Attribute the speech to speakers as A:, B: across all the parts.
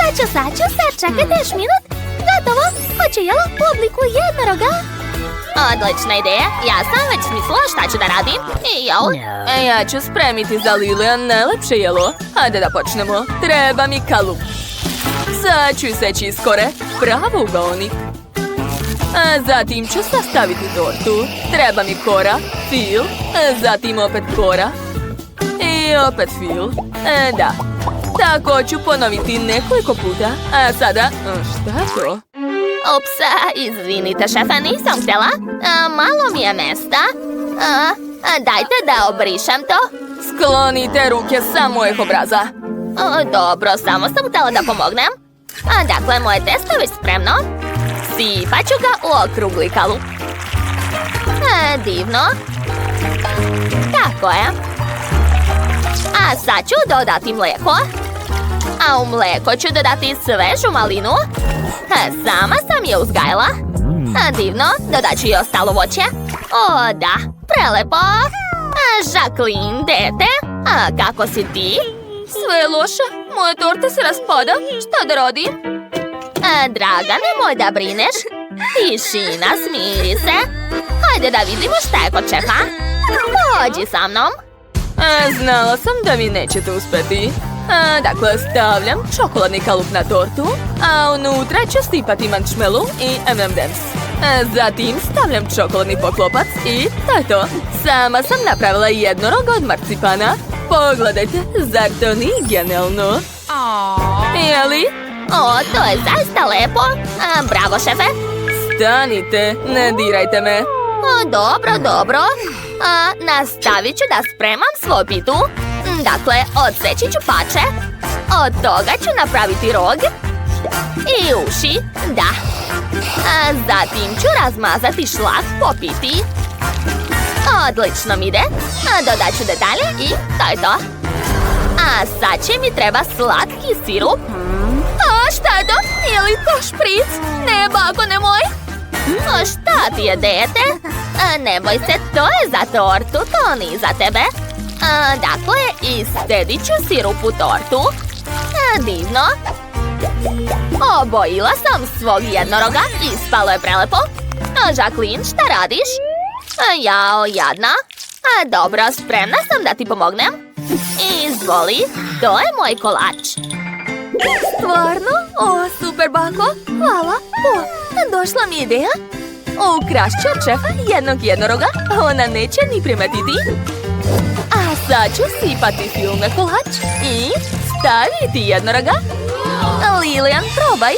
A: Sačekajte još minut. Gotovo, hoću jelo u obliku jednoroga. Odlična ideja, ja sam već smislila šta ću da radim.
B: Ja ću spremiti za Lilian najlepše jelo. Hajde da počnemo. Treba mi kalup. Sad ću iseći iz kore pravougaonik. A zatim ću sastaviti tortu. Treba mi kora, fil, zatim opet kora i opet fil. Da, tako ću ponoviti nekoliko puta. A sada, šta je to?
A: Upsa, izvinite šefe, nisam htjela. Malo mi je mesta. Dajte da obrišem to.
B: Sklonite ruke sa mojeg obraza.
A: Dobro, samo sam htjela da pomognem. Dakle, moje testo je već spremno. Sipat ću ga u okrugli kalup. Divno. Tako je. A sad ću dodati mlijeko. A u mlijeko ću dodati svežu malinu. Sama sam je uzgajala. Divno, dodat ću i ostalo voće. O da, prelepo. Jacqueline, dete, kako si ti?
B: Sve je loše, moja torta se raspada. Šta da radim?
A: Draga, nemoj da brineš. Tišina, smiri se. Hajde da vidimo šta je kod šefa. Pođi sa mnom.
B: Znala sam da vi nećete uspjeti. Dakle, stavljam čokoladni kalup na tortu, a unutra ću sipati marshmallow i M&M's. Zatim stavljam čokoladni poklopac i to je to. Sama sam napravila jednoroga od marcipana. Pogledajte, zar to nije genijalno? Jeli?
A: To je zaista lepo. Bravo, šefe.
B: Stanite, ne dirajte me.
A: Dobro. Nastavit ću da spremam svoju pitu. Dakle, odseći ću pače. Od toga ću napraviti rog. I uši, da. Zatim ću razmazati šlak po piti. Odlično mi ide. Dodat ću detalje i to je to. A sad će mi treba slatki sirup. Šta je to? Je li to špric? Ne, bako, nemoj. Šta ti je, dete? Nemoj se, to je za tortu, to nije za tebe. Dakle, istedit ću sirup u tortu. Divno. Obojila sam svog jednoroga, ispalo je prelepo. Jacqueline, šta radiš? Jao, jadna. Dobro, spremna sam da ti pomognem. Izvoli, to je moj kolač.
B: Stvarno? Super, bako. Hvala. Došla mi ideja. Ukrašću od šefa jednog jednoroga. Ona neće ni primetiti. A sad ću sipati fil na kolač i staviti jednoroga. Lilian, probaj.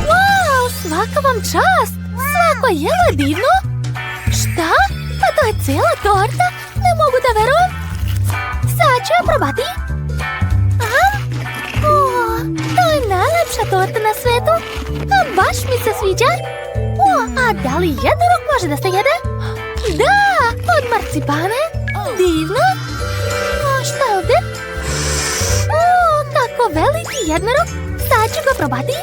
A: Wow, svaka vam čast. Svako jelo je divno. Šta? Pa to je cijela torta? Ne mogu da verujem. Sad ću je probati. To je najlepša torta na svetu. Baš mi se sviđa. A da li jednorog može da se jede? Da, od marcipane. Divno. Šta je ovdje? Kako veliki jednorog. Sad ću ga probati.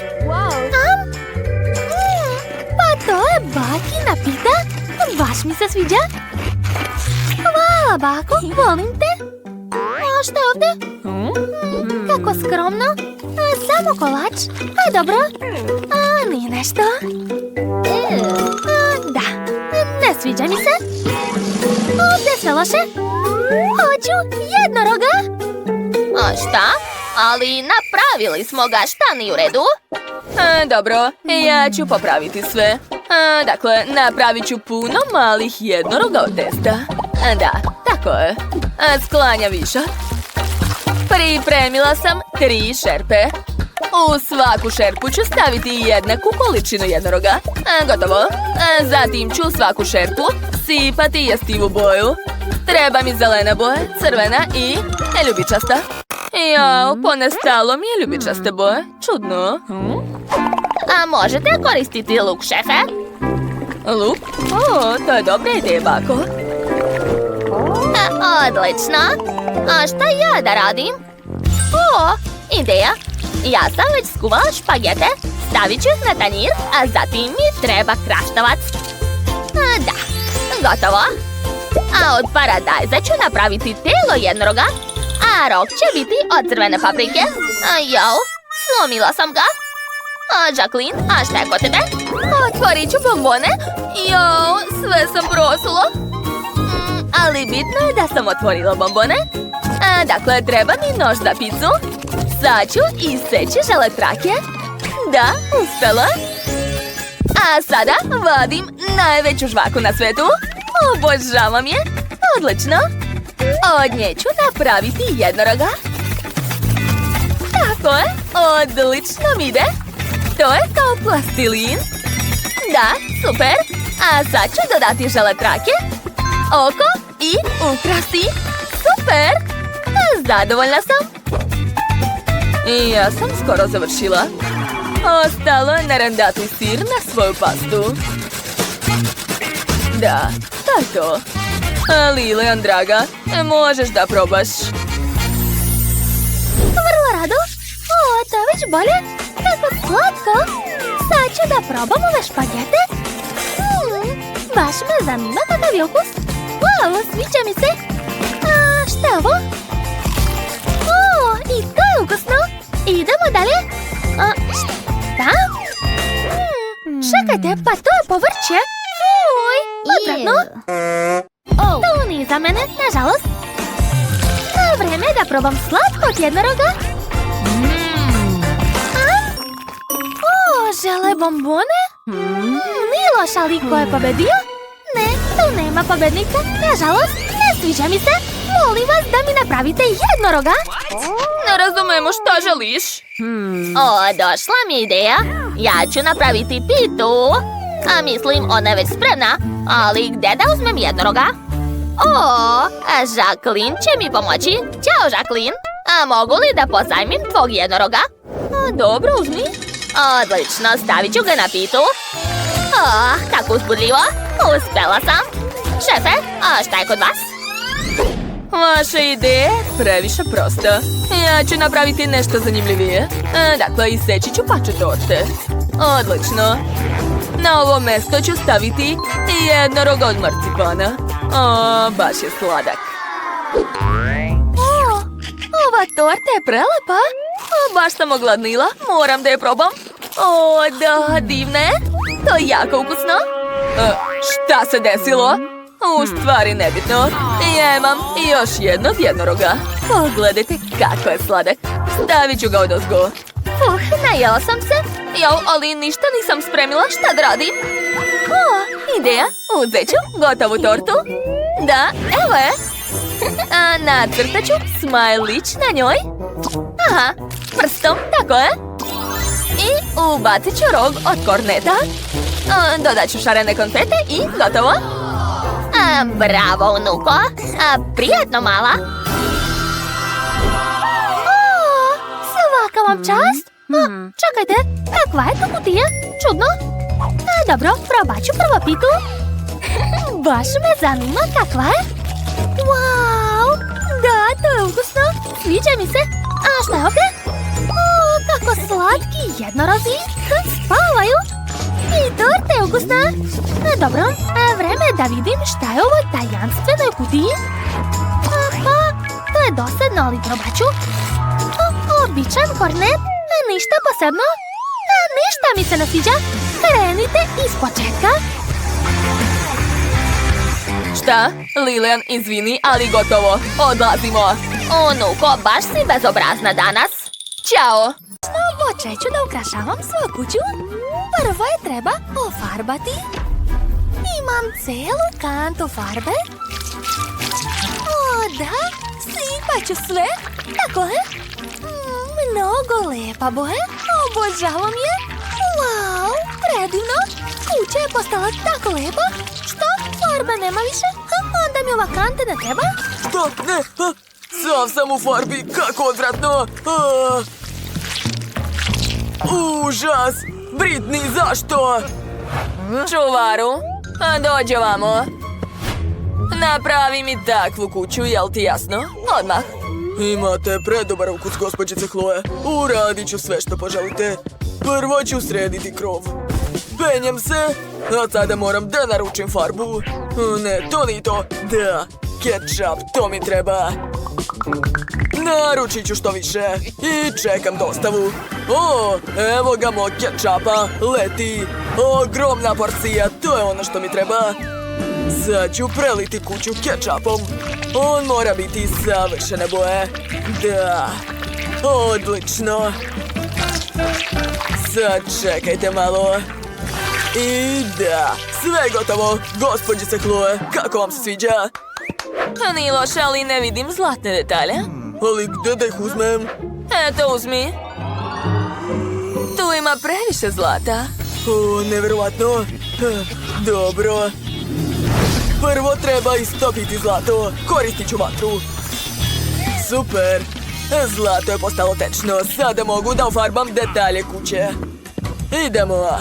A: Pa to je bakina pita. Baš mi se sviđa. Hvala, bako, volim te. Šta je ovdje? Kako skromno. Samo kolač. Dobro. Nije nešto. Da, ne sviđa mi se. Ovdje sve loše. Hoću jednoroga. Šta? Ali napravili smo ga, šta nije u redu?
B: Dobro, ja ću popraviti sve. Dakle, napravit ću puno malih jednoroga od testa. Da, tako je. Sklanja višak. Pripremila sam 3 šerpe. U svaku šerpu ću staviti jednaku količinu jednoroga. Gotovo. Zatim ću u svaku šerpu sipati jestivu boju. Treba mi zelena boja, crvena i ljubičasta. Jao, ponestalo mi je ljubičaste boje. Čudno.
A: Možete koristiti luk, šefe?
B: Luk? To je dobra ideja, bako.
A: Odlično. A šta ja da radim? Ideja. Ja sam već skuvala špagete. Stavit ću ih na tanjir, a zatim mi treba kraštavac. Da, gotovo. A od paradajza ću napraviti telo jednoroga. A rok će biti od crvene paprike. Jao, slomila sam ga. Jacqueline, a šta je kod tebe?
B: Otvorit ću bombone. Jao, sve sam prosula. Ali bitno je da sam otvorila bombone. Dakle, treba mi nož za picu. Sad ću iseći želetrake. Da, uspela. A sada vadim najveću žvaku na svetu. Obožavam je. Odlično. Od nje ću napraviti jednoroga. Tako je, odlično mi ide. To je kao plastilin. Da, super. A sad ću dodati želetrake, oko i ukrasi. Super. Zadovoljna sam. I ja sam skoro završila. Ostalo je narandati sir na svoju pastu. Da, to je to. Lilian, draga, možeš da probaš.
A: Vrlo rado. To je već bolje. Kako slatko. Sad ću da probam ove špagete. Baš me zanima kakav je okus. Wow, sviđa mi se. Šta je ovo? I to je ukusno. Idemo dalje. Šta? Čekajte, pa to je povrće. Fuj, odvratno. To nije za mene, nažalost. Vreme je da probam slatko od jednoroga. Žele bombone? Nije loš, ali ko je pobedio? Ne, tu nema pobednika, nažalost. Ne sviđa mi se. Molim vas da mi napravite jednoroga.
B: Ne razumemo šta želiš.
A: Došla mi ideja. Ja ću napraviti pitu. Mislim, ona je već spremna. Ali gde da uzmem jednoroga? Jacqueline će mi pomoći. Ćao, Jacqueline. Mogu li da pozajmim tvog jednoroga?
B: Dobro, uzmi.
A: Odlično, stavit ću ga na pitu. Kako uzbudljivo. Uspela sam. Šefe, šta je kod vas?
B: Vaša ideja je previše prosta. Ja ću napraviti nešto zanimljivije. Dakle, iseći ću pače torte. Odlično. Na ovo mesto ću staviti jednorog od marcipana. Baš je sladak. Ova torta je prelepa. Baš sam ogladnila. Moram da je probam. Da, divna je. To je jako ukusno. Šta se desilo? U stvari nebitno. Ja imam još jednog jednoroga. Pogledajte kako je sladak. Stavit ću ga odozgo.
A: Najela sam se.
B: Ali ništa nisam spremila. Šta da radim? Ideja. Uzet ću gotovu tortu. Da, evo je. Nacrtat ću smajlić na njoj. Aha, prstom, tako je. I ubacit ću rog od korneta. Dodat ću šarene konfete i gotovo.
A: Bravo, unuko. Prijatno, mala. Svaka vam čast. Čekajte, kakva je to kutija? Čudno. Dobro, probat ću prvo pitu. Baš me zanima kakva je. Wow, da, to je ukusno. Sviđa mi se. Šta je ovdje? Kako slatki jednorozi. Spavaju. I torta je ukusna. Dobro, vreme je da vidim šta je ovo tajanstvenoj kutiji. To je dosadno, ali probat ću. Običan kornet. Ništa posebno. Ništa mi se ne sviđa. Krenite iz početka.
B: Šta? Lilian, izvini, ali gotovo. Odlazimo.
A: Unuko, baš si bezobrazna danas.
B: Ćao.
A: Počet ću da ukrašavam svoju kuću. Prvo je treba ofarbati. Imam celu kantu farbe. Da, sipat ću sve. Tako je. Mnogo lepa boja. Obožavam je. Wow, predivno. Kuća je postala tako lepa. Što? Farbe nema više? Onda mi ova kanta ne treba?
C: Što? Ne? Sav sam u farbi. Kako odvratno. Užas. Britney, zašto?
B: Čuvaru, dođi ovamo. Napravi mi takvu kuću, jel ti jasno? Odmah.
C: Imate predobar ukus, gospođice Chloe. Uradit ću sve što poželite. Prvo ću srediti krov. Penjem se, a sada moram da naručim farbu. Ne, to nije to. Da, ketchup, to mi treba. Naručit ću što više i čekam dostavu. O, evo ga mog kečapa, leti. Ogromna porcija, to je ono što mi treba. Sad ću preliti kuću kečapom. On mora biti savršene boje. Da, odlično. Sad čekajte malo. I da, sve gotovo. Gospođice Chloe, kako vam se sviđa?
B: Nije loše, ali ne vidim zlatne detalje.
C: Ali gdje da ih uzmem?
B: Eto, uzmi. Tu ima previše zlata.
C: O, nevjerovatno. Dobro. Prvo treba istopiti zlato. Koristit ću vatru. Super. Zlato je postalo tečno. Sada mogu da ufarbam detalje kuće. Idemo.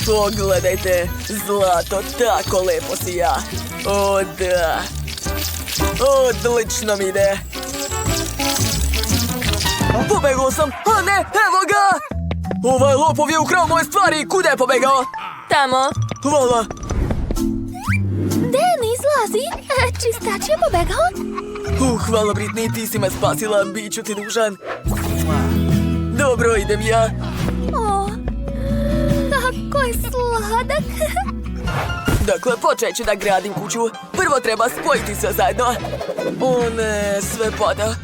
C: Pogledajte. Zlato tako lepo sija. O, da. Odlično mi ide. Pobegao sam. A ne, evo ga. Ovaj lopov je ukrao moje stvari. Kuda je pobegao?
B: Tamo.
C: Hvala.
A: Den, izlazi. Čistač je pobegao.
C: Hvala Britney, ti si me spasila. Biću ti dužan. Dobro, idem ja.
A: O, kako je sladak.
C: Dakle, počet ću da gradim kuću. Prvo treba spojiti sve zajedno. O ne, sve pada.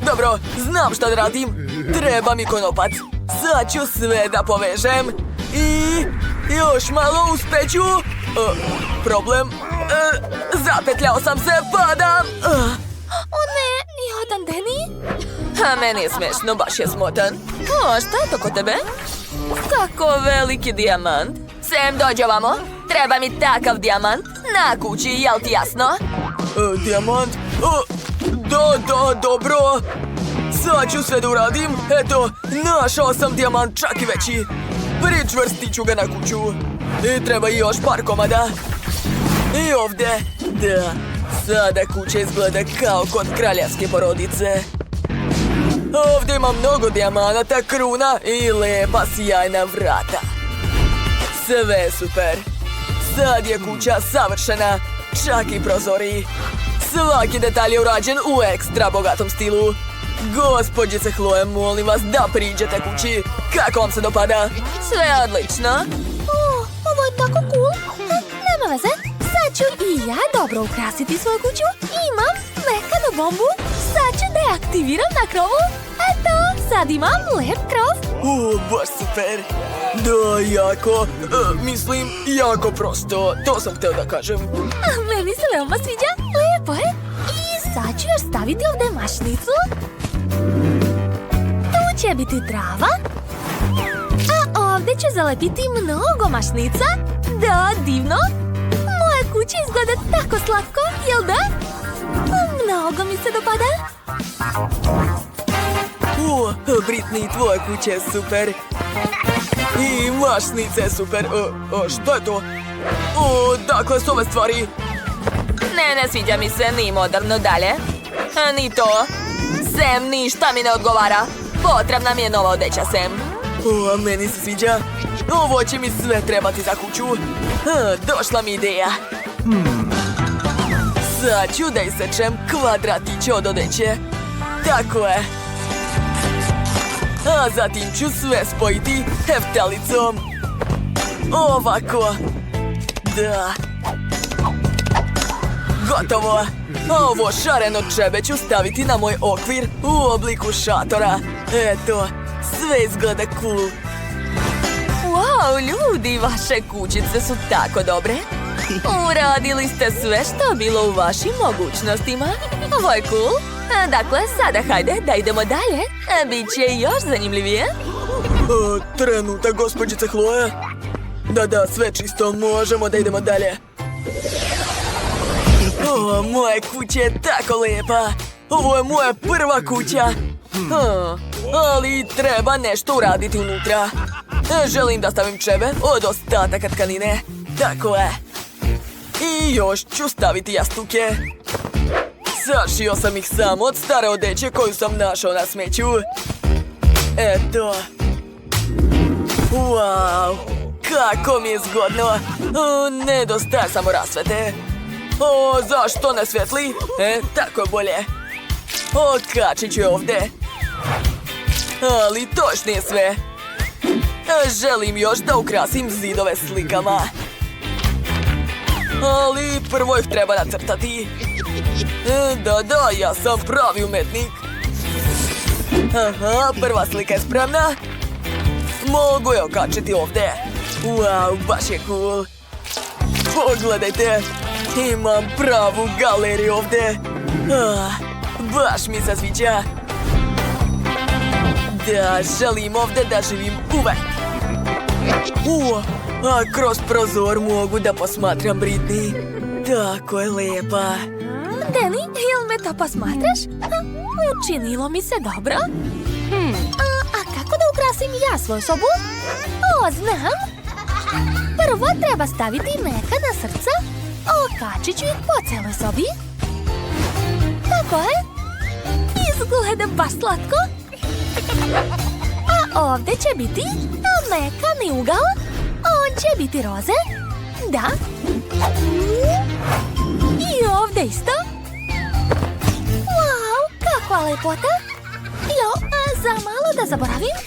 C: Dobro, znam šta da radim. Treba mi konopac. Sad ću sve da povežem. I još malo uspeću. Problem. Zapetljao sam se, padam.
A: O ne, jadan Deni.
B: A meni je smešno, baš je smotan. O, šta je to kod tebe? Kako veliki dijamant. Sam, dođi ovamo. Treba mi takav dijamant. Na kući, jel ti jasno?
C: Dijamant? Da, dobro. Sad ću sve da uradim. Eto, našao sam dijamant, čak i veći. Pričvrstit ću ga na kuću. I treba i još par komada. I ovdje. Da, sada kuća izgleda kao kod kraljevske porodice. Ovdje ima mnogo dijamanata, kruna i lepa sjajna vrata. Sve super. Sad je kuća savršena, čak i prozori. Svaki detalj je urađen u ekstra bogatom stilu. Gospođice Chloe, molim vas da priđete kući. Kako vam se dopada?
B: Sve odlično.
A: O, ovo je tako cool. Nema veze. Sad ću i ja dobro ukrasiti svoju kuću. Imam mekanu bombu. Sad ću da je aktiviram na krovu. Eto, sad imam lep krov.
C: Baš super. Da, jako, mislim, jako prosto. To sam htio da kažem.
A: Meni se veoma sviđa. Lepo je. I sad ću još staviti ovdje mašnicu. Tu će biti trava. A ovdje ću zalepiti mnogo mašnica. Da, divno. Moja kuća izgleda tako slatko, jel da? Mnogo mi se dopada.
C: Britney, tvoja kuća je super. I mašnice je super. Što je to? Dakle, su ove stvari.
B: Ne sviđa mi se ni moderno dalje. Ni to. Sam, ništa mi ne odgovara. Potrebna mi je nova odeća, Sam.
C: A meni se sviđa. Ovo će mi sve trebati za kuću. Došla mi ideja. Sad ću da isečem kvadratiće od odeće. Tako je. A zatim ću sve spojiti heftalicom. Ovako. Da. Gotovo. A ovo šareno čebe ću staviti na moj okvir u obliku šatora. Eto, sve izgleda cool.
B: Wow, ljudi, vaše kućice su tako dobre. Uradili ste sve što bilo u vašim mogućnostima. Ovo je cool. Dakle, sada hajde da idemo dalje. Biće još zanimljivije.
C: Trenutak, gospođice Chloe. Da, sve čisto, možemo da idemo dalje. Moja kuća je tako lijepa. Ovo je moja prva kuća. Ali treba nešto uraditi unutra. Želim da stavim čebe od ostataka tkanine. Tako je. I još ću staviti jastuke. Sašio sam ih sam od stare odeće koju sam našao na smeću. Eto. Wow, kako mi je zgodno. Nedostaje samo rasvete. Zašto ne svetli? Tako je bolje. Okačit ću je ovdje. Ali to još nije sve. Želim još da ukrasim zidove slikama. Ali prvo ih treba nacrtati. Da, ja sam pravi umetnik. Aha, prva slika je spremna. Mogu je okačiti ovdje. Wow, baš je cool. Pogledajte, imam pravu galeriju ovdje. Baš mi se sviđa. Da, želim ovdje da živim uvek. A kroz prozor mogu da posmatram Britney. Tako je lijepa.
A: Danny, jel me to posmatraš? Učinilo mi se dobro. A kako da ukrasim ja svoju sobu? Znam. Prvo treba staviti mekana srca. Okačit ću ih po celoj sobi. Tako je. Izgleda baš slatko. A ovdje će biti mekani ugao. On će biti roze. Da. I ovdje isto. Wow, kakva lepota. Za malo da zaboravim,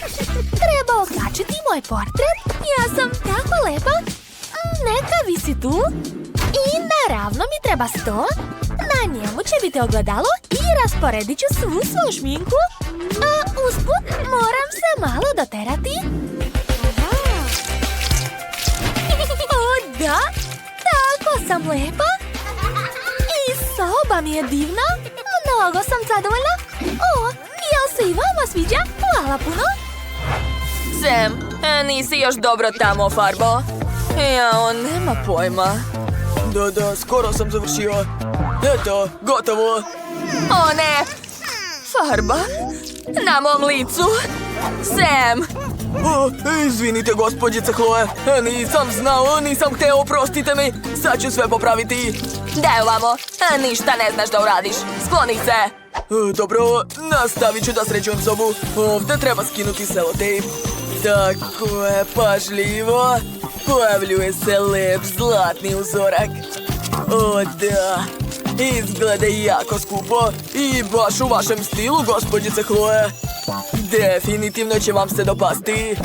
A: treba okačiti moj portret. Ja sam tako lepa. Neka visi tu. I naravno mi treba sto. Na njemu će biti ogledalo i rasporedit ću svu svoju šminku. A usput moram se malo doterati. O da, tako sam lepa. I soba mi je divna. Mnogo sam zadovoljna. Jel se i vama sviđa? Hvala puno.
B: Sam, nisi još dobro tamo farbao. On nema pojma.
C: Da, skoro sam završio. Eto, gotovo.
B: O ne! Farba? Na mom licu? Sam!
C: Izvinite, gospođice Chloe. Nisam znao, nisam hteo, oprostite mi. Sad ću sve popraviti.
B: Daj ovamo, ništa ne znaš da uradiš. Skloni se!
C: Dobro, nastavit ću da sređujem sobu. Ovdje treba skinuti selotejp. Tako je, pažljivo. Pojavljuje se lep zlatni uzorak. O da, izgleda jako skupo. I baš u vašem stilu, gospođice Chloe. Definitivno će vam se dopasti.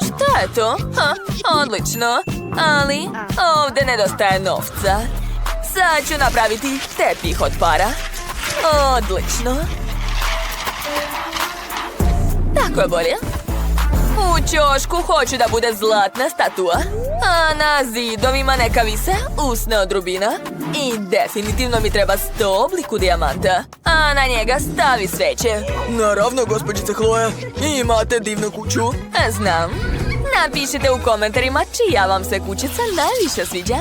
B: Šta je to? Odlično. Ali ovdje nedostaje novca. Sad ću napraviti tepih od para. Odlično. Tako je bolje. U ćošku hoću da bude zlatna statua. A na zidovima neka vise usne od rubina. I definitivno mi treba 100 obliku dijamanta. A na njega stavi sveće.
C: Naravno, gospođice Chloe. Imate divnu kuću.
B: Znam. Napišite u komentarima čija vam se kućica najviše sviđa.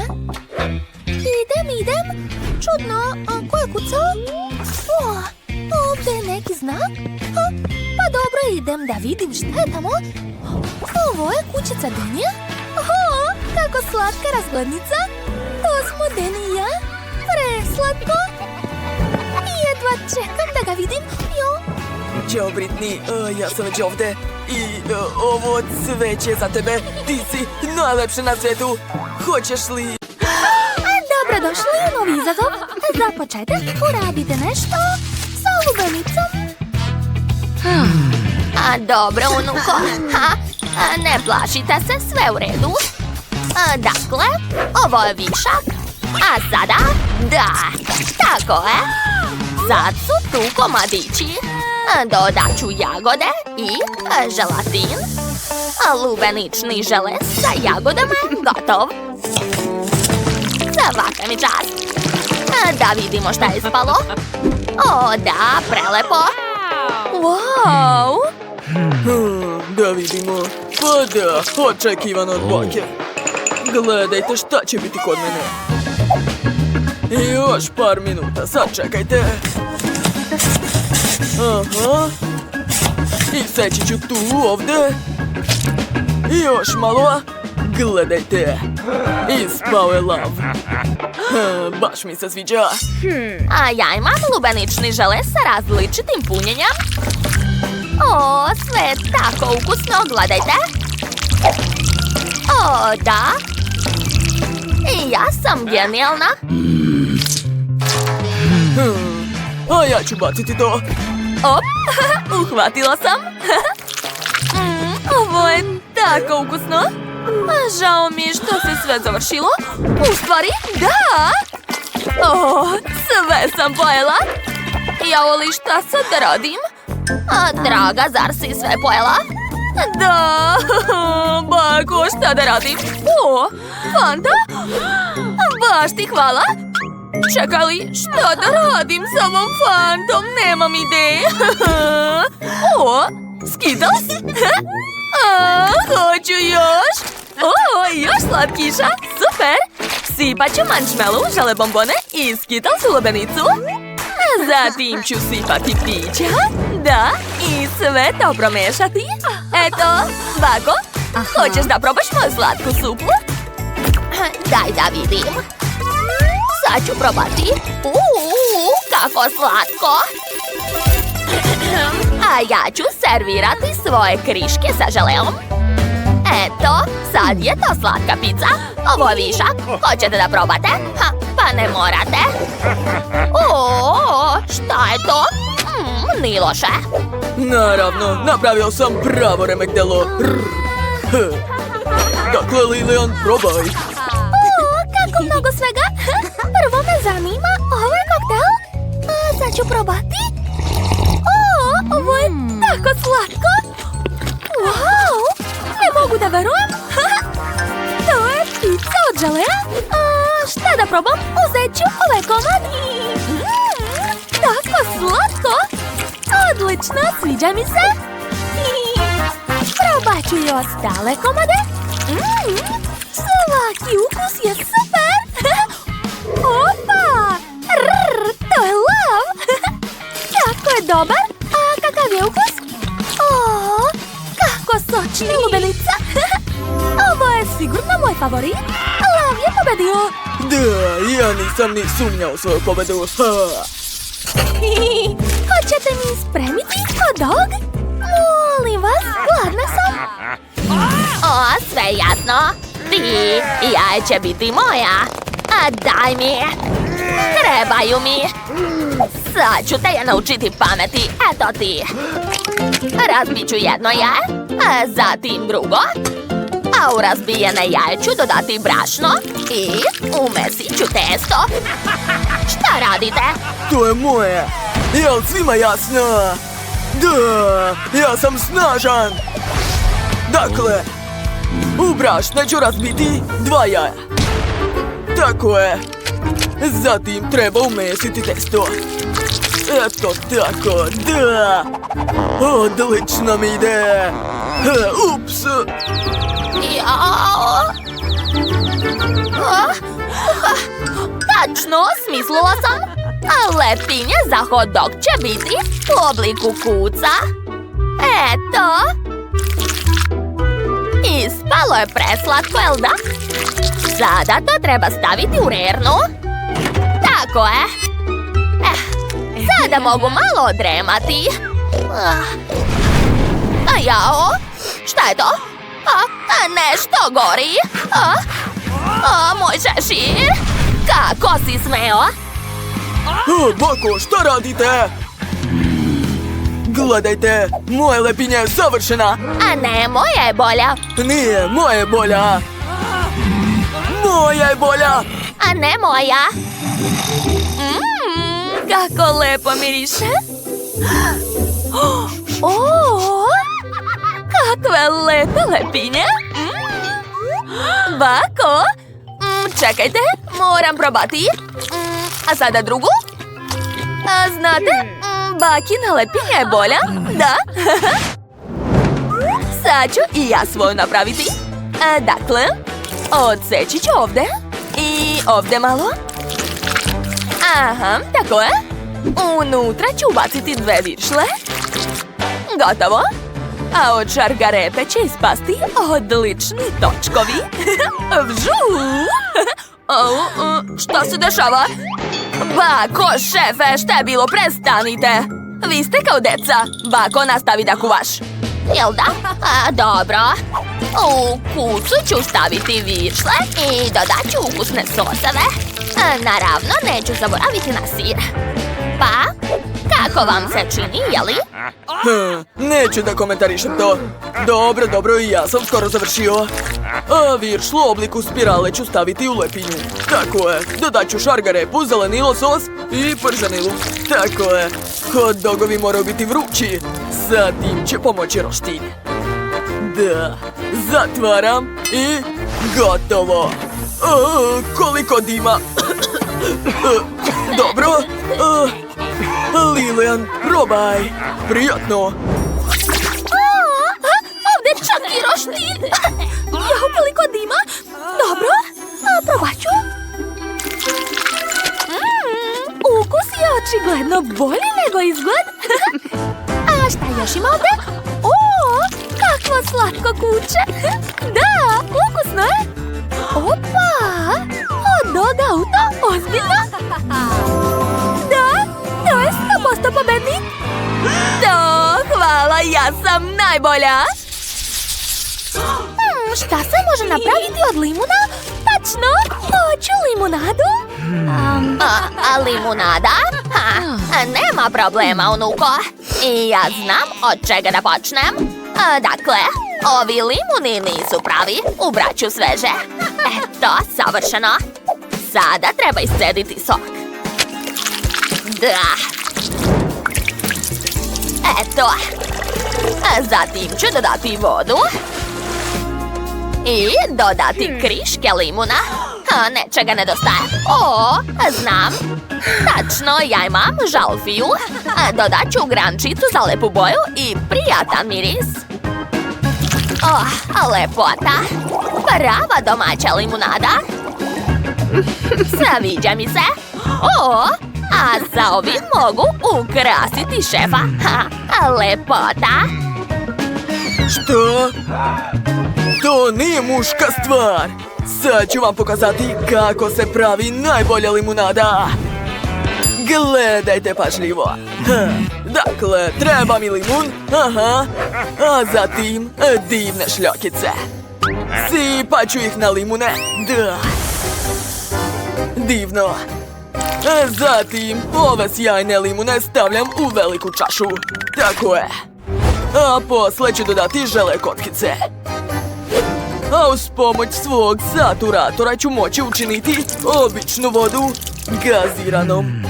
A: Idem. Čudno, ko je kucao? Ovdje je neki znak. Pa dobro, idem da vidim šta je tamo. Ovo je kućica Denija. Kako slatka razglednica. To smo Deni i ja. Preslatko. Jedva čekam da ga vidim.
C: Ćao, Britney, ja sam već ovdje. I ovo cveće za tebe. Ti si najlepša na svijetu. Hoćeš li...
A: Dobrodošli u novi izazov. Za početak uradite nešto sa lubenicom. Dobro, unuko. Ne plašite se, sve u redu. Dakle, ovo je višak. A sada, da, tako je. Sad su tu komadići. Dodat ću jagode i želatin. Lubenični žele sa jagodama gotov. Svaka mi čast. Da vidimo šta je ispalo. O, da, prelepo.
B: Wow!
C: Da vidimo. Pa da, očekivano od bake. Gledajte šta će biti kod mene. I još par minuta, sad čekajte. Aha. I seći ću tu, ovdje. I još malo. Gledajte. Ispao je lav. Baš mi se sviđa.
A: A ja imam lubenični žele sa različitim punjenjem. O, sve je tako ukusno, gledajte. O, da. I ja sam genijalna.
C: A ja ću baciti to.
B: Op, uhvatila sam. Ovo je tako ukusno. Žao mi je što se sve završilo. U stvari, da! Sve sam pojela. Jao, šta sad da radim?
A: Draga, zar si sve pojela?
B: Da, bako, šta da radim? Fanta? Baš ti hvala. Čekaj li, šta da radim sa ovom fantom? Nemam ideje. Skittles? Hoću još. Još slatkiša. Super. Sipat ću marshmallow, žele bombone i Skittles u lubenicu. Zatim ću sipati pića. Da, i sve to promešati. Eto, Bako, hoćeš da probaš moju slatku supu?
A: Daj da vidim. Sad ću probati. Kako slatko. A ja ću servirati svoje kriške sa želeom. Eto, sad je to slatka pizza. Ovo je višak. Hoćete da probate? Pa ne morate. Šta je to? Nije loše.
C: Naravno, napravio sam pravo remek-delo. Dakle, Lilian, probaj.
A: Kako mnogo svega. Prvo me zanima ovaj koktel. Sad ću probati. Ovo je tako slatko. Wow, ne mogu da verujem. To je pizza od želea. Šta da probam? Uzet ću ovaj komad. Tako slatko. Odlično, sviđa mi se. Probat ću i ostale komade. Svaki ukus je super. Opa! To je lav. Kako je dobar. A kakav je ukus? Kako sočni lubenica. Ovo je sigurno moj favorit. Lav je pobedio.
C: Da, ja nisam ni sumnjao svoju pobedu.
A: Hoćete mi spremiti hot dog? Molim vas, gladna sam. Sve jasno. Jaje će biti moja. Daj mi. Trebaju mi. Sad ću te je naučiti pameti. Eto ti. Razbit ću jedno jaje, zatim drugo. A u razbijene jaje ću dodati brašno i umesit ću testo. Šta radite?
C: To je moje. Jel svima jasno? Da, ja sam snažan. Dakle, u brašne ću razbiti 2 jaja. Tako je. Zatim treba umesiti testo. Eto tako, da. Odlično mi ide. Ups.
A: Jao. Tačno, smislila sam. Leptinje za hot dog će biti u obliku kuca. Eto. Ispalo je preslatko, jel da? Sada to treba staviti u rernu. Tako je. Sada mogu malo odremati. Jao, šta je to? Nešto gori. Moj šešir. Kako si smeo?
C: Bako, šta radite? Gledajte, moja lepinja je savršena.
A: A ne, moja je bolja.
C: Nije, moja je bolja. Moja je bolja.
A: A ne moja.
B: Kako lepo miriše. Kakve lepe lepinje. Bako, čekajte, moram probati. A sada drugu. Znate, bakina lepinja je bolja. Da. Sad ću i ja svoju napraviti. Dakle, odseći ću ovdje. I ovdje malo. Aha, tako je. Unutra ću ubaciti 2 viršle. Gotovo. A od šargarepe će ispasti odlični točkovi. Vžu! Šta se dešava? Bako, šefe, šta je bilo? Prestanite! Vi ste kao deca. Bako, nastavi da kuvaš.
A: Jel da? Dobro. U kucu ću staviti viršle i dodat ću ukusne soseve. Naravno, neću zaboraviti na sir. Pa, Kako vam se čini, jeli?
C: Neću da komentarišem to. Dobro, i ja sam skoro završio. A viršlu u obliku spirale ću staviti u lepinju. Tako je, dodat ću šargarepu, zeleni losos i prženi luk. Tako je, hot dogovi moraju biti vrući. Zatim će pomoći roštilj. Da, zatvaram i gotovo. Koliko dima. Dobro. Lilian, probaj. Prijatno.
A: Ovdje čak i roštilj. Jahu, koliko dima. Dobro, probat ću. Ukus je očigledno bolji nego izgled. A šta još ima ovdje? Kakvo slatko kuće. Da, ukusno je. Opa, hot dog auto, ozbiljno? Da, to je 100% pobednik.
B: Hvala, ja sam najbolja.
A: Šta se može napraviti od limuna? Tačno, hoću limunadu. Limunada? Nema problema, unuko. I ja znam od čega da počnem. Dakle, ovi limuni nisu pravi, ubraću sveže. Eto, savršeno. Sada treba iscediti sok. Da. Eto. Zatim ću dodati vodu. I dodati kriške limuna. Nečega nedostaje. Znam. Tačno, ja imam žalfiju. Dodat ću grančicu za lepu boju i prijatan miris. Lepota. Prava domaća limunada. Sviđa mi se. A sa ovim mogu ukrasiti šefa. Lepota.
C: Što? To nije muška stvar. Sad ću vam pokazati kako se pravi najbolja limunada. Gledajte pažljivo. Dakle, treba mi limun. A zatim divne šljokice. Sipat ću ih na limune. Da. Divno. Zatim ove sjajne limune stavljam u veliku čašu. Tako je. A posle ću dodati žele kockice. A uz pomoć svog saturatora ću moći učiniti običnu vodu gaziranom.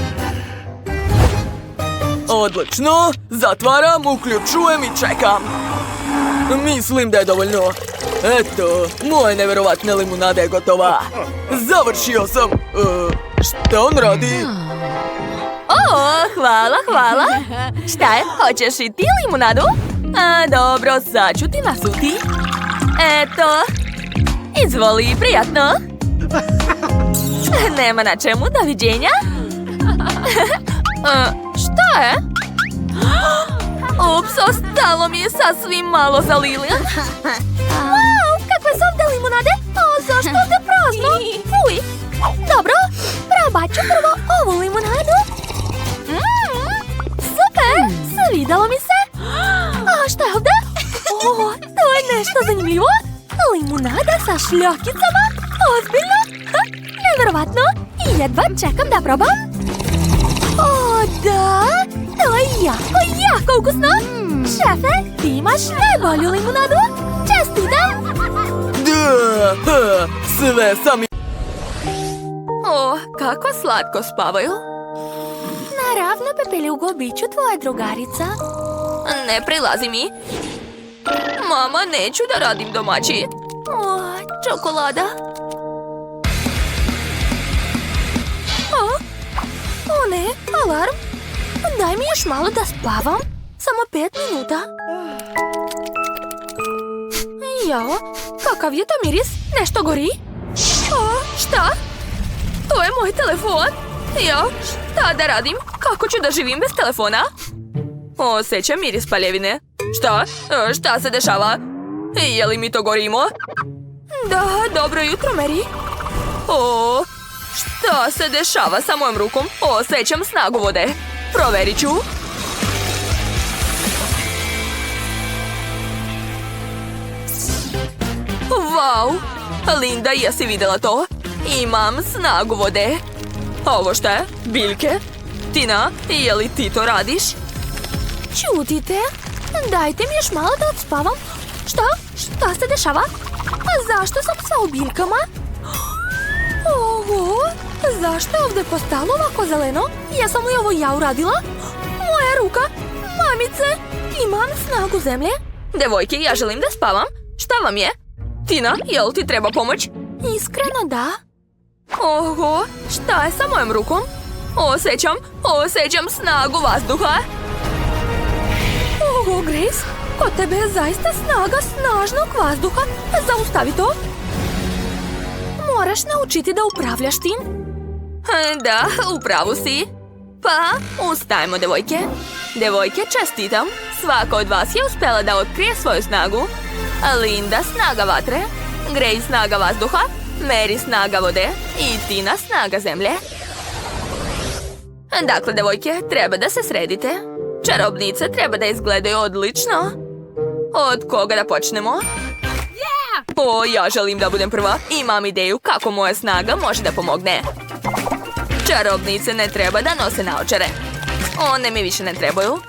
C: Odlično, zatvaram, uključujem i čekam. Mislim da je dovoljno. Eto, moja neverovatna limunada je gotova. Završio sam. Šta on radi?
B: Hvala. Šta je, hoćeš i ti limunadu? Dobro, sad ću ti nasuti. Eto, izvoli, prijatno. Nema na čemu, doviđenja. Šta je? Ups, ostalo mi je sasvim malo za Lilian.
A: Wow, kakve su ovdje limunade? Zašto ovdje prazno? Fuj. Dobro, probat ću prvo ovu limunadu. Super, svidjelo mi se. A šta je ovdje? To je nešto zanimljivo. Limunada sa šljokicama. Ozbiljno? Nevjerovatno. I jedva čekam da probam. Da, to je jako ukusno. Šefe, ti imaš najbolju limunadu. Čestitam.
C: Da, sve sam...
B: Kako slatko spavaju.
A: Naravno, Pepeljugo, bit ću tvoja drugarica.
B: Ne prilazi mi. Mama, neću da radim domaći. Čokolada.
A: Ne, alarm. Daj mi još malo da spavam. Samo 5 minuta. Jao, kakav je to miris? Nešto gori?
B: Šta? To je moj telefon. Šta da radim? Kako ću da živim bez telefona? Osjećam miris paljevine. Šta se dešava? Je li mi to gorimo? Da, dobro jutro, Mary. Šta se dešava sa mojom rukom? Osjećam snagu vode. Proverit ću. Wow! Linda, jesi vidjela to? Imam snagu vode. Ovo šta je? Biljke? Tina, je li ti to radiš?
A: Čutite? Dajte mi još malo da odspavam. Šta se dešava? A zašto sam sva u biljkama? Oho, zašto je ovdje postalo ovako zeleno? Jesam li ovo ja uradila? Moja ruka! Mamice! Imam snagu zemlje?
B: Devojke, ja želim da spavam. Šta vam je? Tina, jel ti treba pomoć?
A: Iskreno da.
B: Oho, šta je sa mojom rukom? Osjećam snagu vazduha.
A: Oho, Grace, kod tebe je zaista snaga snažnog vazduha. Zaustavi to. Moraš naučiti da upravljaš tim.
B: Da, u pravu si. Pa, ustajmo, devojke. Devojke, čestitam. Svaka od vas je uspjela da otkrije svoju snagu. Linda, snaga vatre. Grace, snaga vazduha. Mary, snaga vode. I Tina, snaga zemlje. Dakle, devojke, treba da se sredite. Čarobnice treba da izgledaju odlično. Od koga da počnemo? Ja želim da budem prva. Imam ideju kako moja snaga može da pomogne. Čarobnice ne treba da nose naočare. One mi više ne trebaju.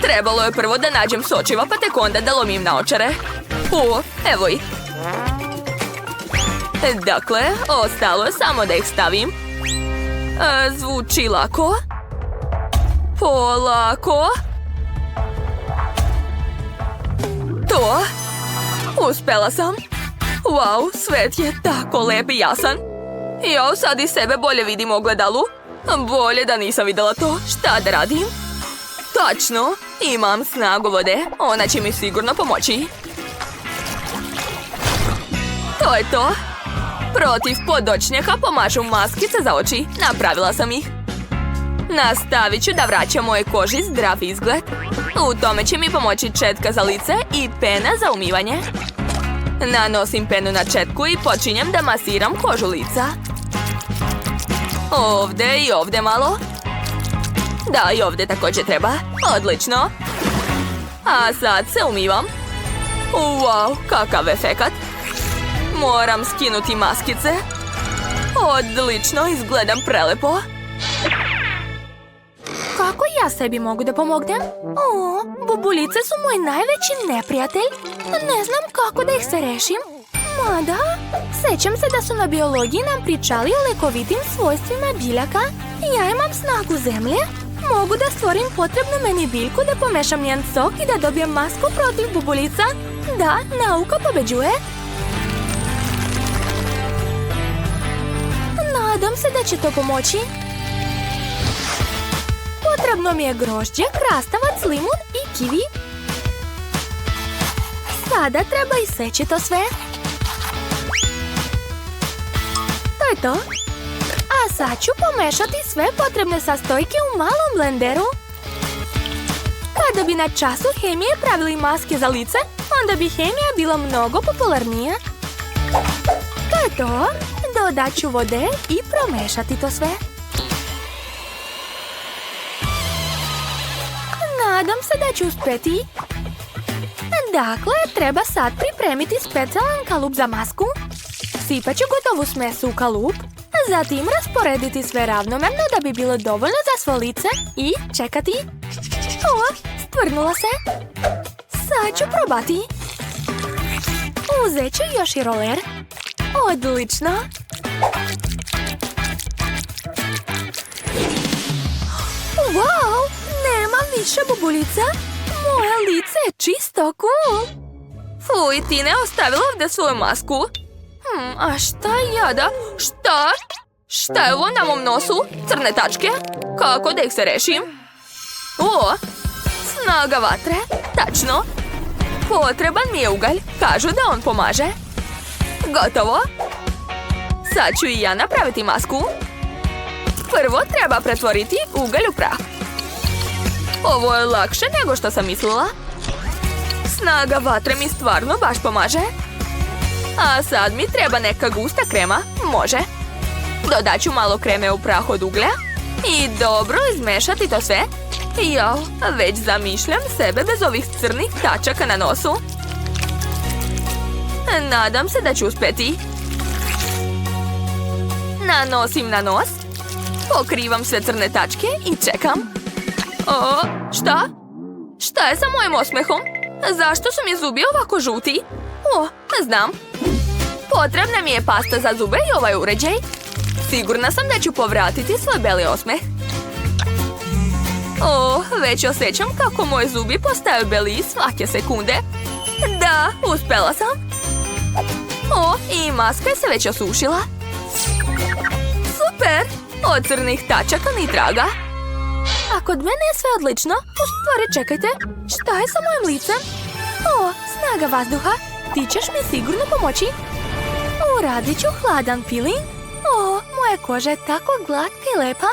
B: Trebalo je prvo da nađem sočiva, pa tek onda da lomim naočare. Evo ih. Dakle, ostalo je samo da ih stavim. Zvuči lako. Polako. To. Uspela sam. Wow, svet je tako lep i jasan. Sad i sebe bolje vidim u ogledalu. Bolje da nisam vidjela to. Šta da radim? Tačno, imam snagu vode. Ona će mi sigurno pomoći. To je to. Protiv podočnjaka pomažu maskice za oči. Napravila sam ih. Nastavit ću da vraćam moje koži zdrav izgled. U tome će mi pomoći četka za lice i pena za umivanje. Nanosim penu na četku i počinjem da masiram kožu lica. Ovdje i ovdje malo. Da, i ovdje također treba. Odlično. A sad se umivam. Wow, kakav efekat. Moram skinuti maskice. Odlično, izgledam prelepo.
A: Kako ja sebi mogu da pomognem? Bubulice su moj najveći neprijatelj. Ne znam kako da ih se rešim. Mada, sećam se da su na biologiji nam pričali o lekovitim svojstvima biljaka. Ja imam snagu zemlje. Mogu da stvorim potrebnu meni biljku, da pomešam njen sok i da dobijem masku protiv bubulica. Da, nauka pobeđuje. Nadam se da će to pomoći. Potrebno mi je grožđe, krastavac, limun i kivi. Sada treba iseći to sve. To je to. A sad ću pomešati sve potrebne sastojke u malom blenderu. Kada bi na času hemije pravili maske za lice, onda bi hemija bila mnogo popularnija. To je to. Dodat ću vode i promešati to sve. Nadam se da ću uspjeti. Dakle, treba sad pripremiti specijalan kalup za masku. Sipat ću gotovu smesu u kalup. Zatim rasporediti sve ravnomerno da bi bilo dovoljno za svo lice i čekati. Stvrnula se. Sad ću probati. Uzet ću još i roler. Odlično. Wow, nema više bubulica. Moje lice je čisto cool.
B: Fuj, ti ne ostavila ovdje svoju masku. A šta jada? Šta je ovo na mom nosu? Crne tačke? Kako da ih se rešim? Snaga vatre. Tačno. Potreban mi je ugalj. Kažu da on pomaže. Gotovo. Sad ću i ja napraviti masku. Prvo treba pretvoriti ugalj u prah. Ovo je lakše nego što sam mislila. Snaga vatre mi stvarno baš pomaže. A sad mi treba neka gusta krema. Može. Dodat ću malo kreme u prah od uglja. I dobro izmešati to sve. Već zamišljam sebe bez ovih crnih tačaka na nosu. Nadam se da ću uspjeti. Nanosim na nos. Pokrivam sve crne tačke i čekam. O, šta? Šta je sa mojim osmehom? Zašto su mi zubi ovako žuti? O, ne znam. Potrebna mi je pasta za zube i ovaj uređaj. Sigurna sam da ću povratiti svoj beli osmeh. O, već osjećam kako moji zubi postaju beliji svake sekunde. Da, uspjela sam. O, i maska se već osušila. Super! Od crnih tačaka ni traga. A kod mene je sve odlično. U stvari, čekajte, šta je sa mojim licem? O, snaga vazduha. Ti ćeš mi sigurno pomoći. Uradit ću hladan peeling. O, moja koža je tako glatka i lepa.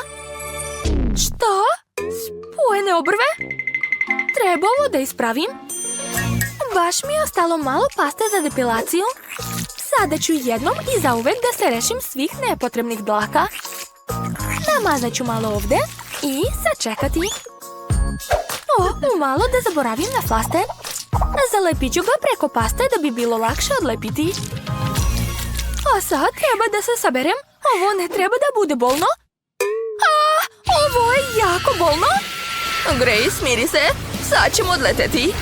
B: Što? Spojene obrve? Treba ovo da ispravim. Baš mi je ostalo malo paste za depilaciju. Sada ću jednom i zauvek da se rešim svih nepotrebnih dlaka. Namazat ću malo ovdje i sačekati. O, malo da zaboravim na flaster. Zalepit ću ga preko paste da bi bilo lakše odlepiti. A sad treba da se saberem. Ovo ne treba da bude bolno. A, ovo je jako bolno. Grace, smiri se. Sad ćemo odleteti.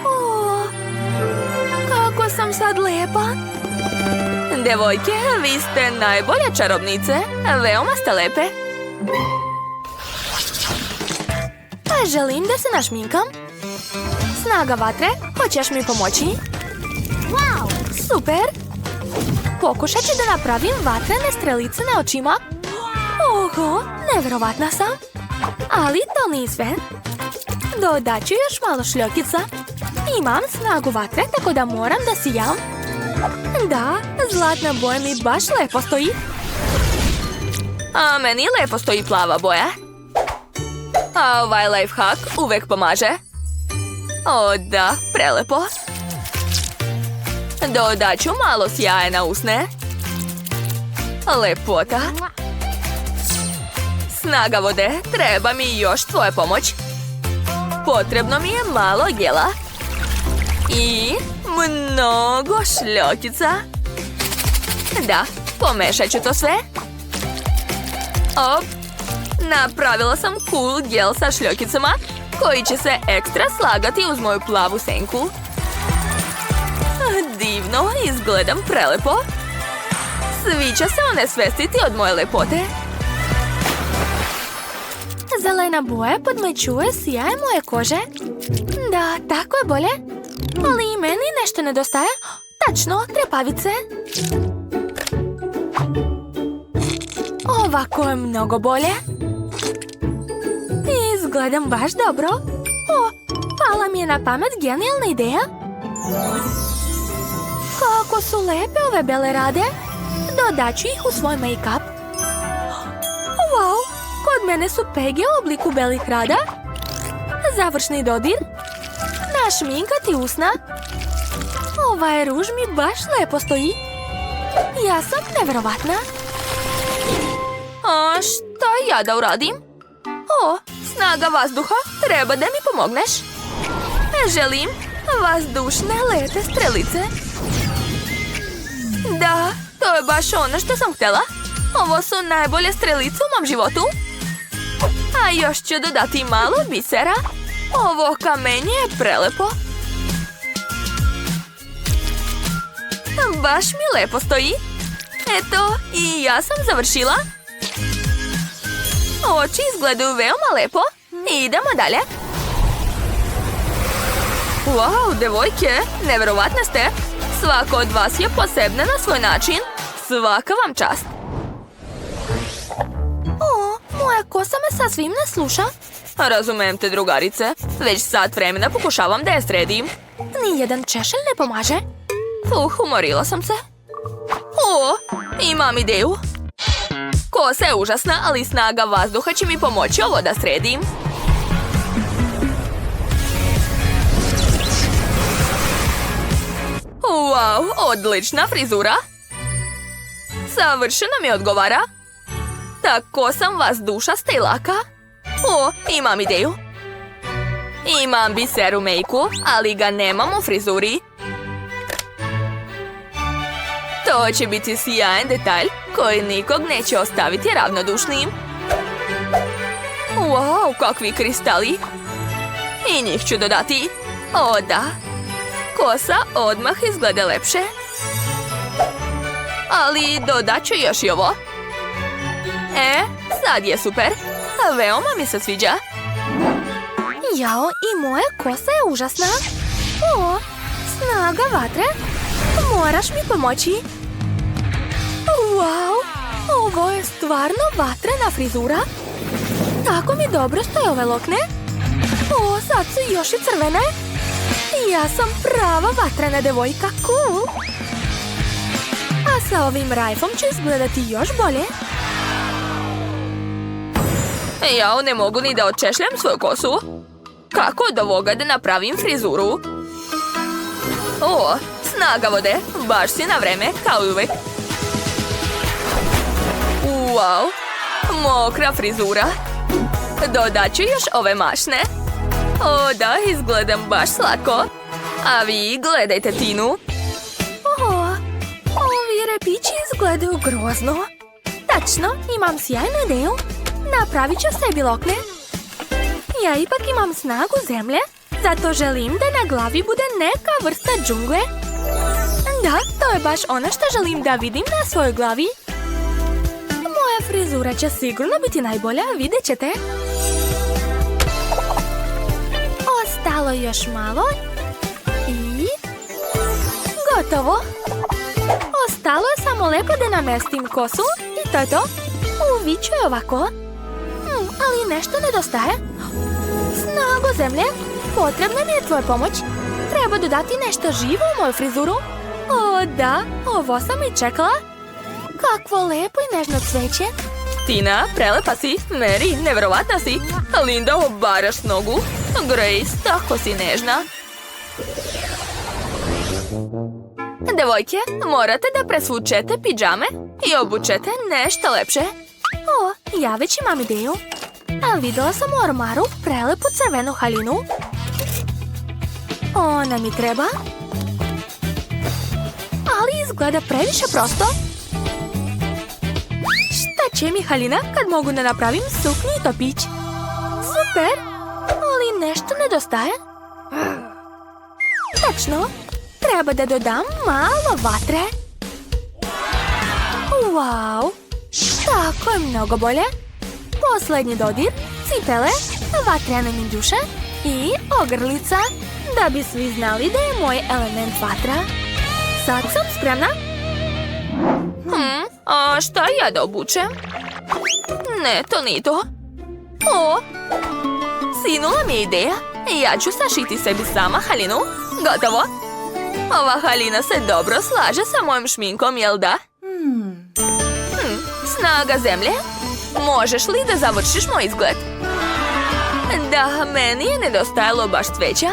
B: O, kako sam sad lepa. Devojke, vi ste najbolje čarobnice. Veoma ste lepe. Pa želim da se našminkam. Snaga vatre, hoćeš mi pomoći? Wow, super! Pokušat ću da napravim vatrene strelice na očima. Oho, nevjerovatna sam. Ali to nije sve. Dodat ću još malo šljokica. Imam snagu vatre, tako da moram da sijam. Da, zlatna boja mi baš lepo stoji. A meni lepo stoji plava boja. A ovaj lifehack uvek pomaže. O da, prelepo. Dodat ću malo sjaja na usne. Lepota. Snaga vode, treba mi još tvoja pomoć. Potrebno mi je malo gela. I mnogo šljokica. Da, pomešat ću to sve. Op, napravila sam cool gel sa šljokicama koji će se ekstra slagati uz moju plavu senku. Divno, izgledam prelepo. Svi će se onesvestiti od moje lepote. Zelena boja podmećuje sjaj moje kože. Da, tako je bolje. Ali i meni nešto nedostaje. Tačno, trepavice. Ovako je mnogo bolje. Izgledam baš dobro. O, pala mi je na pamet genijalna ideja. Kako su lepe ove bele rade. Dodat ću ih u svoj make-up. Wow, kod mene su pege u obliku belih rada. Završni dodir. Našminkati usna. Ovaj ruž mi baš lepo stoji. Ja sam nevjerovatna. A šta ja da uradim? O, snaga vazduha, treba da mi pomogneš. Želim vazdušne lete strelice. Da, to je baš ono što sam htjela. Ovo su najbolje strelice u mom životu. A još ću dodati malo bisera. Ovo kamenje je prelepo. Baš mi lepo stoji. Eto, i ja sam završila. Oči izgledaju veoma lepo. Idemo dalje. Wow, devojke, nevjerovatne ste. Svako od vas je posebna na svoj način. Svaka vam čast. O, moja kosa me sasvim ne sluša. Razumem te, drugarice. Već sat vremena pokušavam da je sredim. Nijedan češelj ne pomaže. Umorila sam se. O, imam ideju. Kosa je užasna, ali snaga vazduha će mi pomoći ovo da sredim. Wow, odlična frizura. Savršeno mi odgovara. Tako sam vazdušasta i laka. O, imam ideju. Imam biser u mejku, ali ga nemam u frizuri. To će biti sjajan detalj koji nikog neće ostaviti ravnodušnim. Wow, kakvi kristali! I njih ću dodati. O da, kosa odmah izgleda lepše. Ali dodat ću još i ovo. Sad je super. Veoma mi se sviđa.
A: Jao, i moja kosa je užasna. O, snaga vatre. Moraš mi pomoći. Wow, ovo je stvarno vatrena frizura. Tako mi dobro stoje ove lokne. O, sad su još i crvene. Ja sam prava vatrena devojka, cool. A sa ovim rajfom će izgledati još bolje.
B: Ja ne mogu ni da odčešljam svoju kosu. Kako od ovoga da napravim frizuru? O, snaga vode, baš si na vreme, kao i uvek. Wow, mokra frizura. Dodat ću još ove mašne. O da, izgledam baš slatko. A vi gledajte Tinu.
A: O, ovi repići izgledaju grozno. Tačno, imam sjajnu ideju. Napravit ću sebi lokne. Ja ipak imam snagu zemlje, zato želim da na glavi bude neka vrsta džungle. Da, to je baš ono što želim da vidim na svojoj glavi. Moja frizura će sigurno biti najbolja, vidjet ćete. Ostalo još malo. I... gotovo. Ostalo je samo lepo da namestim kosu i to je to. Uviću je ovako. Ali nešto nedostaje. Snago zemlje, potrebna mi je tvoja pomoć. Treba dodati nešto živo u moju frizuru. O da, ovo sam i čekala. Kakvo lepo i nežno cveće.
B: Tina, prelepa si. Mary, nevjerovatna si. Linda, obaraš nogu. Grace, tako si nežna. Devojke, morate da presvučete pidžame i obučete nešto lepše.
A: O, ja već imam ideju. A videla sam u ormaru prelepu crvenu haljinu. Ona mi treba. Ali izgleda previše prosto. Šta će mi haljina kad mogu da napravim suknju i topić? Super, ali nešto nedostaje. Tačno, treba da dodam malo vatre. Wow, tako je mnogo bolje. Poslednji dodir, cipele, vatrene minđuše i ogrlica, da bi svi znali da je moj element vatra. Sad sam spremna.
B: A šta ja da obučem? Ne, to nije to. O, sinula mi je ideja. Ja ću sašiti sebi sama haljinu. Gotovo. Ova haljina se dobro slaže sa mojim šminkom, jel da? Snaga zemlje. Možeš li da završiš moj izgled? Da, meni je nedostajalo baš cveća.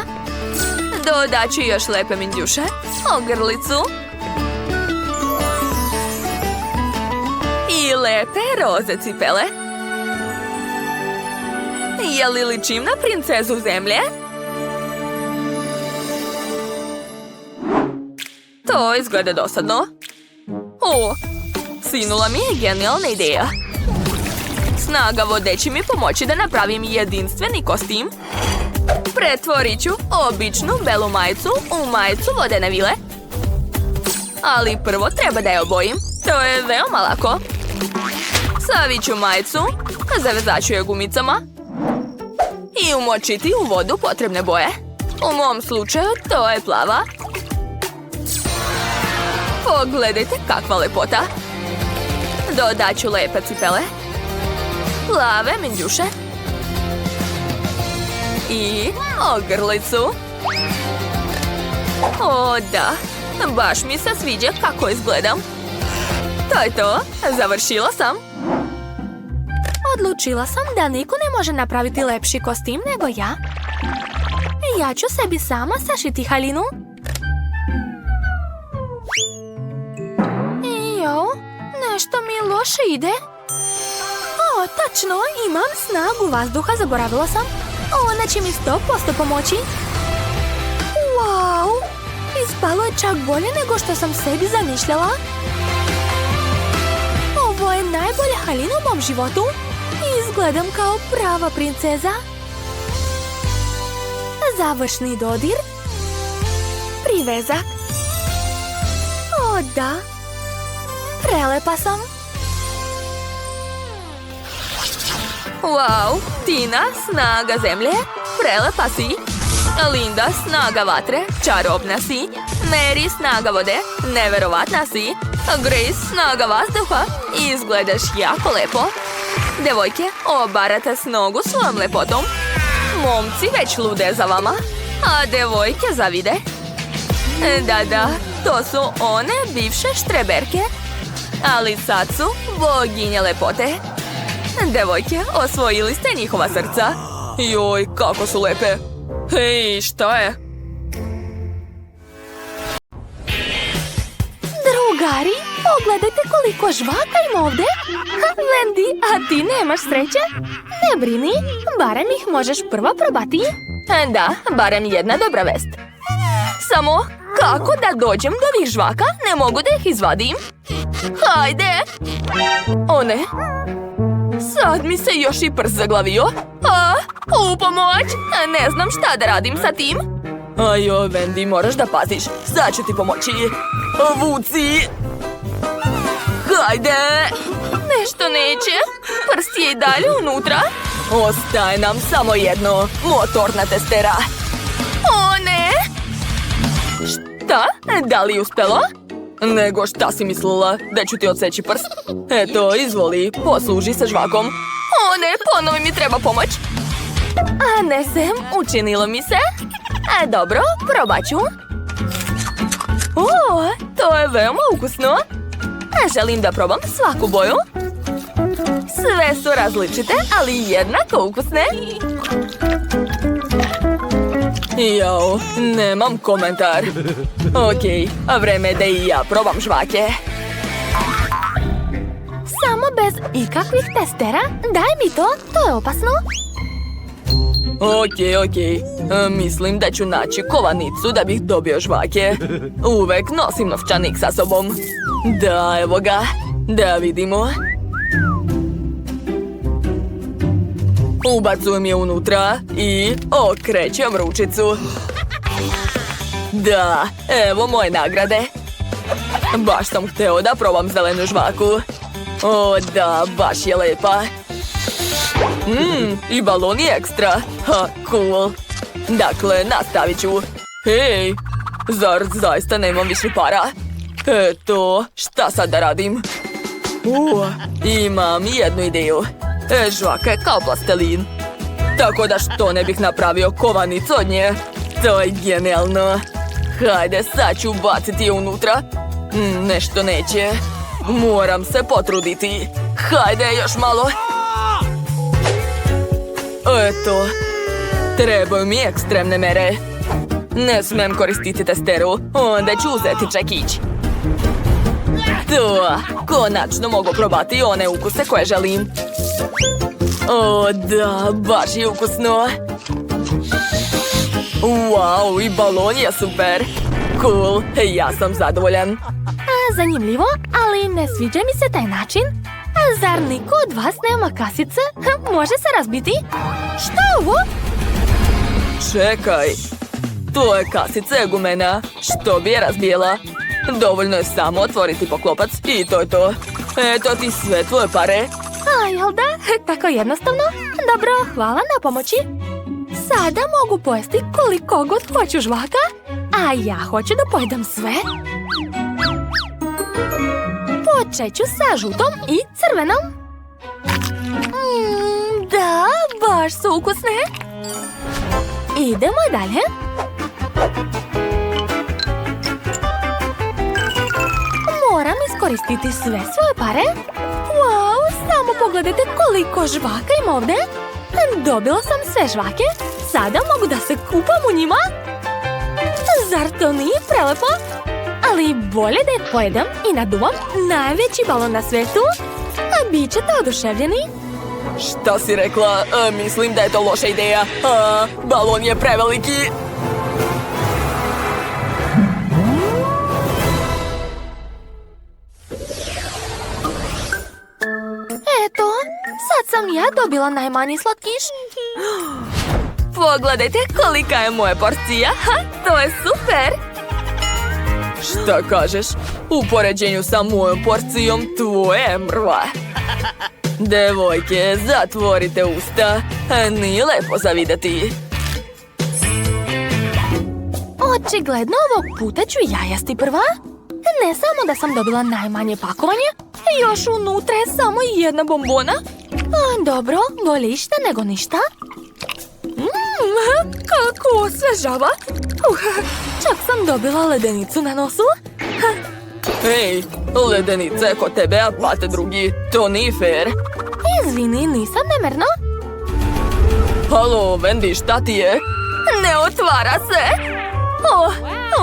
B: Dodat ću još lepe minđuše, ogrlicu i lepe roze cipele. Je li ličim na princezu zemlje? To izgleda dosadno. O, sinula mi je genijalna ideja. Snaga vode će mi pomoći da napravim jedinstveni kostim. Pretvorit ću običnu belu majicu u majicu vodene vile. Ali prvo treba da je obojim. To je veoma lako. Stavit ću majicu, zavezat ću je gumicama i umočiti u vodu potrebne boje. U mom slučaju to je plava. Pogledajte kakva lepota. Dodat ću lepe cipele, plave minđuše i ogrlicu. O da, baš mi se sviđa kako izgledam. To je to, završila sam.
A: Odlučila sam da niko ne može napraviti lepši kostim nego ja. Ja ću sebi sama sašiti haljinu. Jo, nešto mi loše ide. O, tačno, imam snagu vazduha, zaboravila sam. Ona će mi 100% pomoći. Wow, Ispalo je čak bolje nego što sam sebi zamišljala. Ovo je najbolja haljina u mom životu. Izgledam kao prava princeza. Završni dodir. Privezak. O da. Prelepa sam.
B: Wow, Tina, snaga zemlje, prelepa si. Linda, snaga vatre, čarobna si. Mary, snaga vode, neverovatna si. Grace, snaga vazduha, izgledaš jako lepo. Devojke, obarate s nogu svojom lepotom. Momci već lude za vama, a devojke zavide. Da, to su one bivše štreberke, ali sad su boginje lepote. Devojke, osvojili ste njihova srca. Joj, kako su lepe. Hej, šta je?
A: Drugari, pogledajte koliko žvaka ima ovdje. Wendy, a ti nemaš sreće? Ne brini, barem ih možeš prvo probati.
B: Da, barem jedna dobra vest. Samo, kako da dođem do ovih žvaka? Ne mogu da ih izvadim. Hajde! O ne! Sad mi se još i prst zaglavio. U pomoć! Ne znam šta da radim sa tim. Ajo, Wendy, moraš da paziš. Sad ću ti pomoći. Vuci! Hajde! Nešto neće. Prst je i dalje unutra. Ostaje nam samo jedno. Motorna testera. O ne! Šta? Da li uspelo? Nego šta si mislila? Da ću ti odseći prst? Eto, izvoli, posluži se žvakom. O ne, ponovo mi treba pomoć. A ne sem, učinilo mi se. Dobro, probat ću. O, to je veoma ukusno. Želim da probam svaku boju. Sve su različite, ali jednako ukusne. Jao, nemam komentar. Okej, a vreme da i ja probam žvake.
A: Samo bez ikakvih testera? Daj mi to, to je opasno.
B: Okej. Mislim da ću naći kovanicu da bih dobio žvake. Uvek nosim novčanik sa sobom. Da, evo ga. Da vidimo. Ubacujem je unutra i okrećem ručicu. Da, evo moje nagrade. Baš sam hteo da probam zelenu žvaku. O da, baš je lepa. I balon je ekstra. Cool. Dakle, nastavit ću. Hej, zar zaista nemam više para? Eto, šta sad da radim? Imam jednu ideju. Žvaka je kao plastelin. Tako da što ne bih napravio kovanicu od nje? To je genijalno. Hajde, sad ću baciti je unutra. Nešto neće. Moram se potruditi. Hajde, još malo. Eto. Trebaju mi ekstremne mere. Ne smem koristiti testeru. Onda ću uzeti čekić. To, konačno mogu probati one ukuse koje želim. O da, baš je ukusno. Wow, i balon je super. Cool, ja sam zadovoljan.
A: Zanimljivo, ali ne sviđa mi se taj način. Zar niko od vas nema kasice? Može se razbiti? Šta je ovo?
B: Čekaj. To je kasica gumena. Što bi je razbijela? Dovoljno je samo otvoriti poklopac i to je to. Eto ti sve tvoje pare.
A: Jel da? Tako jednostavno? Dobro, hvala na pomoći. Sada mogu pojesti koliko god hoću žvaka, a ja hoću da pojedem sve. Počet ću sa žutom i crvenom. Da, baš su ukusne. Idemo dalje. Moram iskoristiti sve svoje pare. Wow, samo pogledajte koliko žvaka ima ovdje. Dobila sam sve žvake. Sada mogu da se kupam u njima. Zar to nije prelepo? Ali bolje da je pojedem i naduvam najveći balon na svetu. A bit ćete oduševljeni.
B: Šta si rekla? Mislim da je to loša ideja. Balon je preveliki.
A: Sad sam ja dobila najmanji slatkiš.
B: Pogledajte kolika je moja porcija. Ha, to je super.
C: Šta kažeš? U poređenju sa mojom porcijom tvoje je mrva. Devojke, zatvorite usta. Nije lepo za vidjeti.
A: Očigledno ovog puta ću ja jesti prva. Ne samo da sam dobila najmanje pakovanje, još unutra je samo jedna bombona. Dobro, bolje išta nego ništa. Kako osvežava. Čak sam dobila ledenicu na nosu.
C: Hej, ledenice kod tebe, a pate drugi. To nije fair.
A: Izvini, nisam namerno.
C: Halo, Wendy, šta ti je?
B: Ne otvara se.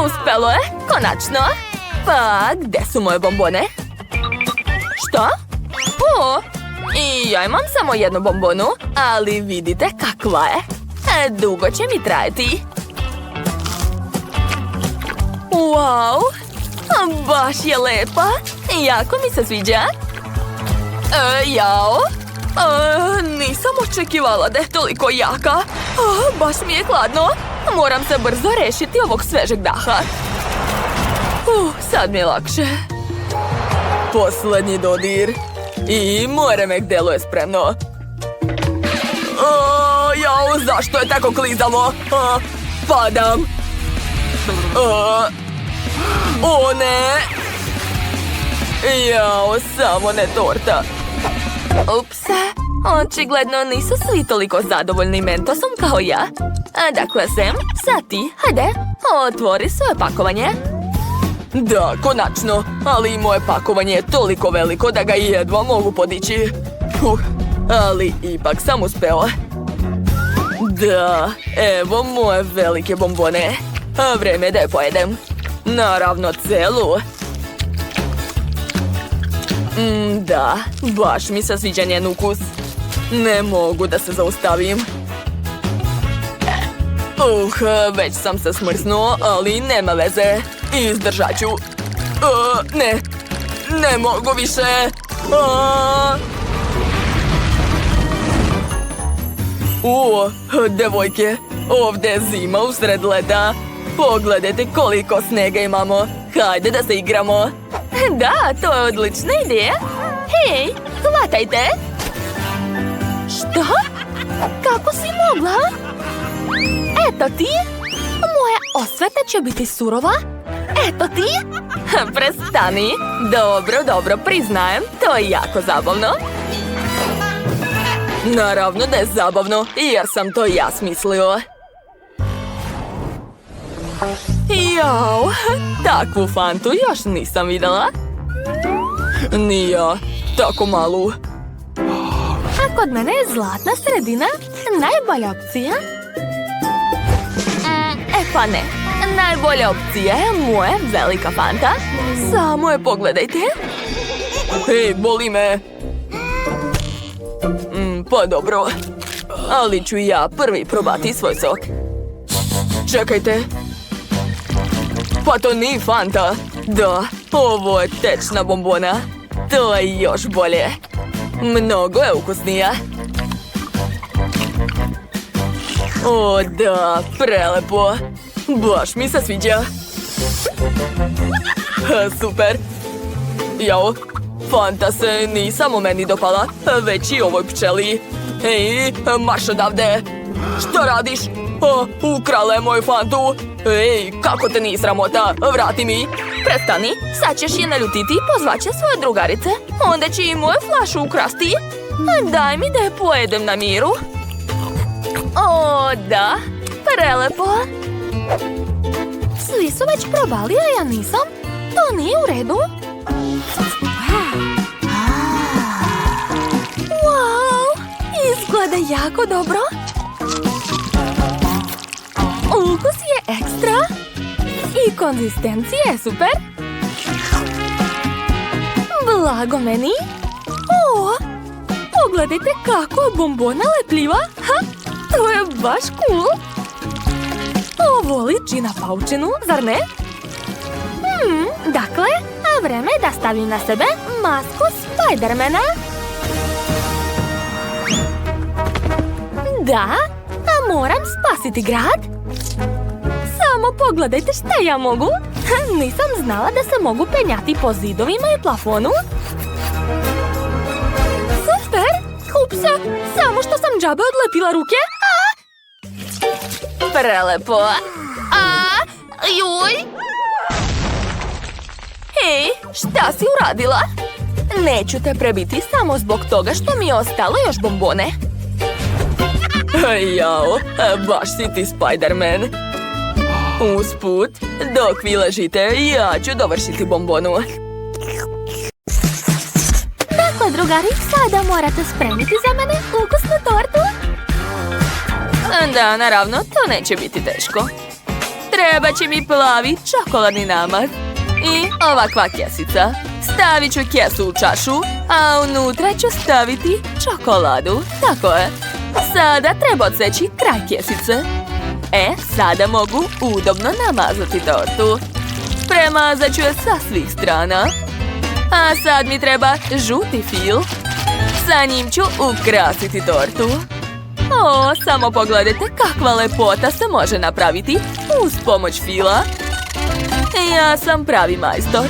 B: Uspelo je, konačno. Pa, gdje su moje bombone? Šta? I ja imam samo jednu bombonu, ali vidite kakva je. Dugo će mi trajati. Wow, baš je lepa. Jako mi se sviđa. Jao. Nisam očekivala da je toliko jaka. Baš mi je hladno. Moram se brzo rešiti ovog svežeg daha. Sad mi je lakše.
C: Posljednji dodir. I moje remek delo je spremno. Jao, zašto je tako klizavo? Padam. O ne. Jao, samo ne torta.
B: Ups, očigledno nisu svi toliko zadovoljni mentosom kao ja. Dakle, Sam, sad ti, hajde, otvori svoje pakovanje.
C: Da, konačno, ali moje pakovanje je toliko veliko da ga jedva mogu podići. Ali ipak sam uspeo. Da, evo moje velike bombone. Vreme da je pojedem. Naravno celu. Da, baš mi se sviđa njen ukus. Ne mogu da se zaustavim. Već sam se smrsnuo, ali nema veze. Izdržat ću. Ne mogu više. Devojke, ovdje je zima usred leta. Pogledajte koliko snega imamo. Hajde da se igramo.
B: Da, to je odlična ideja. Hej, hvatajte.
A: Šta? Kako si mogla? Eto ti. Moja osveta će biti surova. Eto ti.
B: Prestani. Dobro, priznajem. To je jako zabavno.
C: Naravno da je zabavno, jer sam to ja smislio. Jao, takvu fantu još nisam vidjela. Ni ja, tako malu.
A: A kod mene je zlatna sredina najbolja opcija.
B: Pa ne, najbolja opcija je moja velika fanta. Samo je pogledajte.
C: Hej, boli me. Pa dobro, ali ću ja prvi probati svoj sok. Čekajte. Pa to nije fanta. Da, ovo je tečna bombona. To je još bolje. Mnogo je ukusnija. O da, prelepo. Baš mi se sviđa. Super. Jao, fanta se ni samo meni dopala, već i ovoj pčeli. Ej, marš odavde. Šta radiš? Ukrala je moju fantu. Ej, kako te nije sramota? Vrati mi.
B: Prestani, sad ćeš je naljutiti i pozvaće svoje drugarice. Onda će i moju flašu ukrasti. Daj mi da je pojedem na miru. O, da, prelepo.
A: Svi su već probali, a ja nisam. To nije u redu. Wow, izgleda jako dobro. Ukus je ekstra. I konzistencija je super. Blago meni. Pogledajte kako je bombona lepljiva. To je baš cool. Ovo liči na paučinu, zar ne? Dakle, vreme je da stavim na sebe masku Spidermana. Da, a moram spasiti grad. Samo pogledajte šta ja mogu. Nisam znala da se mogu penjati po zidovima i plafonu. Super! Upsa, samo što sam džabe odlepila ruke.
B: Prelepo.
A: Juj!
B: Hej, šta si uradila? Neću te prebiti samo zbog toga što mi je ostalo još bombone. Jao, baš si ti Spider-Man. Usput, dok vi ležite, ja ću dovršiti bombonu.
A: Dakle, drugari, sada morate spremiti za mene ukusnu tortu.
B: Da, naravno, to neće biti teško. Treba će mi plavi čokoladni namaz. I ovakva kesica. Stavit ću kesu u čašu, a unutra ću staviti čokoladu. Tako je. Sada treba odseći kraj kesice. Sada mogu udobno namazati tortu. Premazat ću je sa svih strana. A sad mi treba žuti fil. Sa njim ću ukrasiti tortu. Samo pogledajte kakva lepota se može napraviti uz pomoć fila. Ja sam pravi majstor.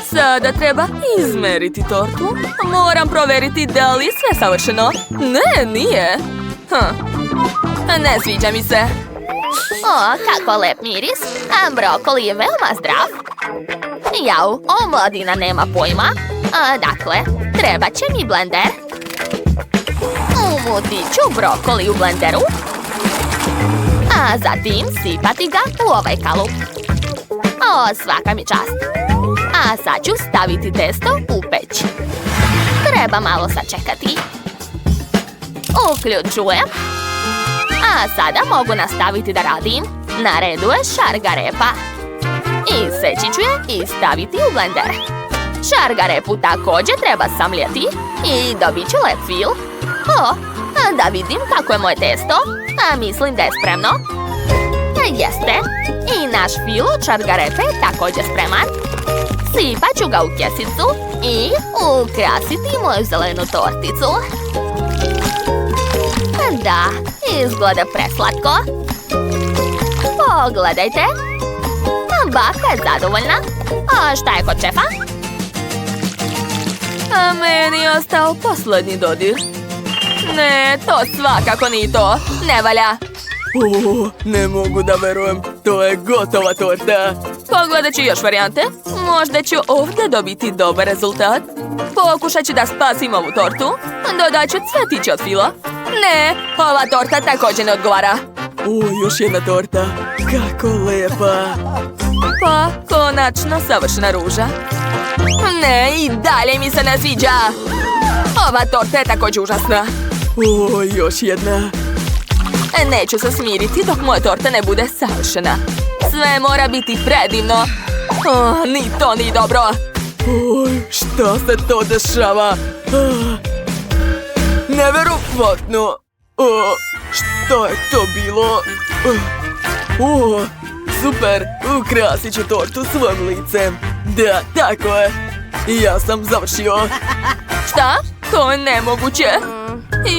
B: Sada treba izmeriti tortu. Moram provjeriti da li je sve savršeno. Ne, nije. Ne sviđa mi se.
A: Kako lep miris. A brokoli je veoma zdrav. Jau, omladina nema pojma. Dakle, treba će mi blender. Umutit ću brokoli u blenderu. A zatim sipati ga u ovaj kalup. Svaka mi čast. A sad ću staviti testo u peć. Treba malo sačekati. Uključujem. A sada mogu nastaviti da radim. Na redu je šargarepa. Iseći ću je i staviti u blender. Šargarepu također treba samljeti i dobit ću lep fil. Da vidim kako je moje testo. Mislim da je spremno. Jeste. I naš fil od šargarepe je također spreman. Sipat ću ga u kesicu i ukrasiti moju zelenu torticu. Da, izgleda preslatko. Pogledajte. Baka je zadovoljna. A šta je kod šefa?
B: A meni je ostao posljednji dodir. Ne, to svakako nije to. Ne valja.
C: Ne mogu da verujem. To je gotova torta.
B: Pogledat ću još varijante. Možda ću ovdje dobiti dobar rezultat. Pokušat ću da spasim ovu tortu. Dodat ću cvetiće od fila. Ne, ova torta također ne odgovara.
C: Još jedna torta. Kako lepa.
B: Pa, konačno savršena ruža. Ne, i dalje mi se ne sviđa. Ova torta je također užasna.
C: Još jedna.
B: Neću se smiriti dok moja torta ne bude savršena. Sve mora biti predivno. Ni to nije dobro.
C: Šta se to dešava? Neverovatno. Šta je to bilo? Super, ukrasit ću tortu svojim licem. Da, tako je. Ja sam završio.
B: Šta? To je nemoguće.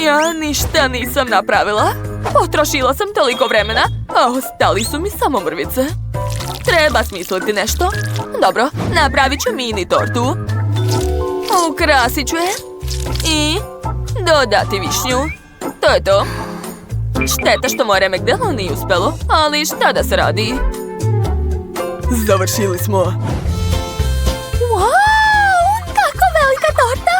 B: Ja ništa nisam napravila. Potrošila sam toliko vremena, a ostali su mi samo mrvice. Treba smisliti nešto. Dobro, napravit ću mini tortu. Ukrasit ću je. I dodati višnju. To je to. Šteta što moje remek delo nije uspelo, ali šta da se radi?
C: Završili smo.
A: Wow, kako velika torta!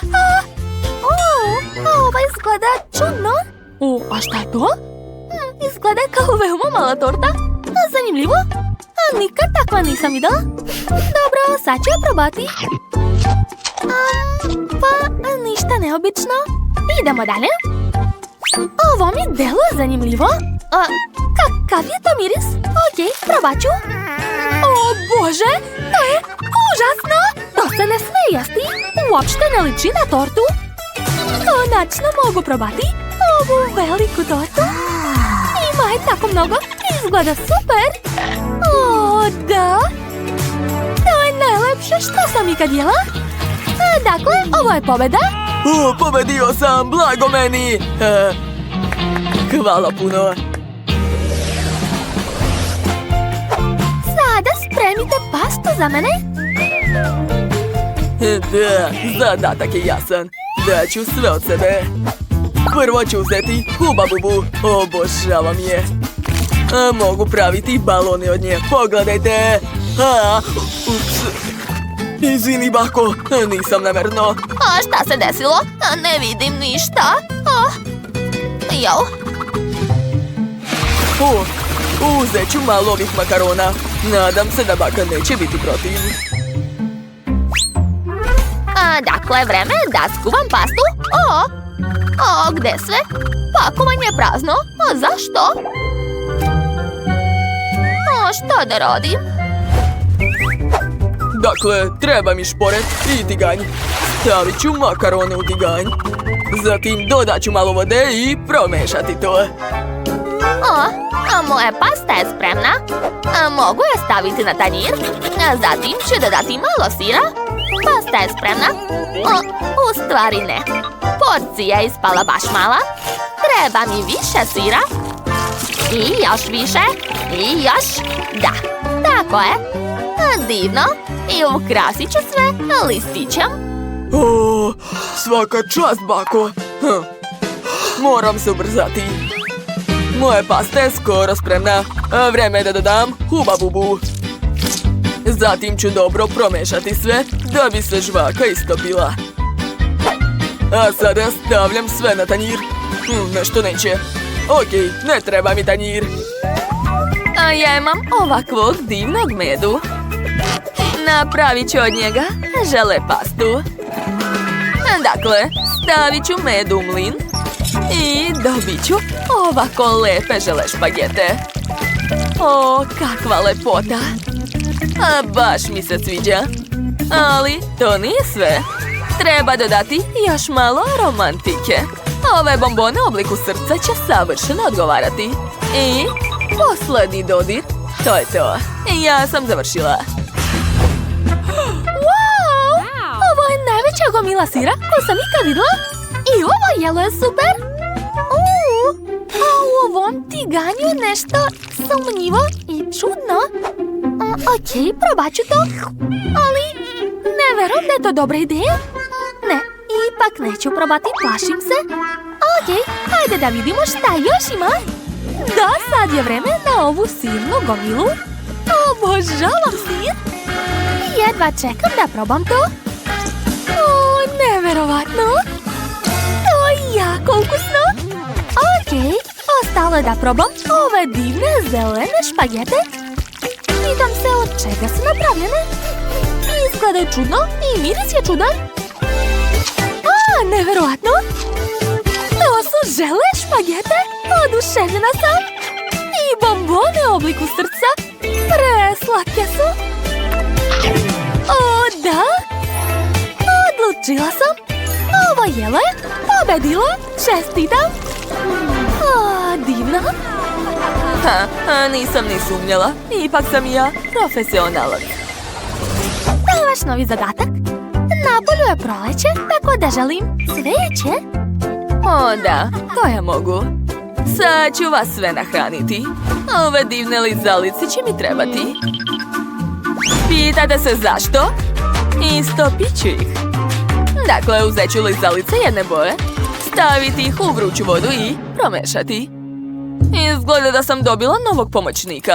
A: Ova izgleda čudno. A šta je to? Izgleda kao veoma mala torta. Zanimljivo. Nikad takva nisam videla. Dobro, sad ću je probati. Pa, ništa neobično. Idemo dalje. Ovo mi deluje zanimljivo. Kakav je to miris? Okej, probat ću. O Bože, to je užasno. To se ne smije jesti. Uopšte ne liči na tortu. Konačno mogu probati ovu veliku tortu. Ima je tako mnogo. Izgleda super. Da. To je najlepše što sam ikad jela. Dakle, ovo je pobeda.
C: Pobedio sam, blago meni. Hvala puno.
A: Sada spremite pastu za mene.
C: Da, zadatak je jasan. Daću sve od sebe. Prvo ću uzeti Hubabubu. Obožavam je. Mogu praviti balone od nje. Pogledajte. Ups. Izvini, bako. Nisam namerno.
A: A šta se desilo? Ne vidim ništa. Jo.
C: Uzet ću malo ovih makarona. Nadam se da baka neće biti protiv.
A: Dakle, vreme je da skuvam pastu. Gde sve? Pakovanje je prazno. Zašto? Šta da radim?
C: Dakle, treba mi šporet i tiganj. Stavit ću makarone u tiganj. Zatim dodat ću malo vode i promešati to.
A: Moja pasta je spremna. Mogu je staviti na tanjir. Zatim ću dodati malo sira. Pasta je spremna. U stvari ne. Porcija je ispala baš mala. Treba mi više sira. I još više. I još. Da, tako je. Divno. I ukrasit ću sve listićem.
C: Svaka čast, bako. Moram se ubrzati. Moja pasta je skoro spremna. Vreme je da dodam Hubabubu. Zatim ću dobro promešati sve da bi se žvaka istopila. A sada stavljam sve na tanjir. Nešto neće. Okej, ne treba mi tanjir.
B: A ja imam ovakvog divnog medu. Napravit ću od njega žele pastu. Dakle, stavit ću med u mlin i dobit ću ovako lepe žele špagete. Kakva lepota! Baš mi se sviđa. Ali to nije sve. Treba dodati još malo romantike. Ove bombone u obliku srca će savršeno odgovarati. I posljednji dodir. To je to. Ja sam završila. Wow! Ovo je najveća gomila sira koju sam ikad vidjela. I ovo jelo je super. A u ovom tiganju je nešto sumnjivo i čudno. Okej, probat ću to. Ali ne verujem da je to dobra ideja. Ne, ipak neću probati, plašim se. Okej, hajde da vidimo šta još ima. Da, sad je vreme na ovu sirnu gomilu. Obožavam sir. Jedva čekam da probam to. Neverovatno. To je jako ukusno. Okej, ostalo je da probam ove divne zelene špagete. Pitam se od čega su napravljene. Izgledaju čudno i miris je čudan. Neverovatno. To su žele špagete. Oduševljena sam. I bombone u obliku srca. Preslatke su. Da. Odlučila sam. Ovo jelo je pobedilo. Čestitam. Divno. Nisam ni sumnjala. Ipak sam i ja profesionalac. To je vaš novi zadatak. Napolju je proleće, tako da želim cvijeće. Da, to ja mogu. Sad ću vas sve nahraniti. Ove divne lizalice će mi trebati. Pitate se zašto? Istopit ću ih. Dakle, uzet ću lizalice jedne boje, staviti ih u vruću vodu i promešati. Izgleda da sam dobila novog pomoćnika.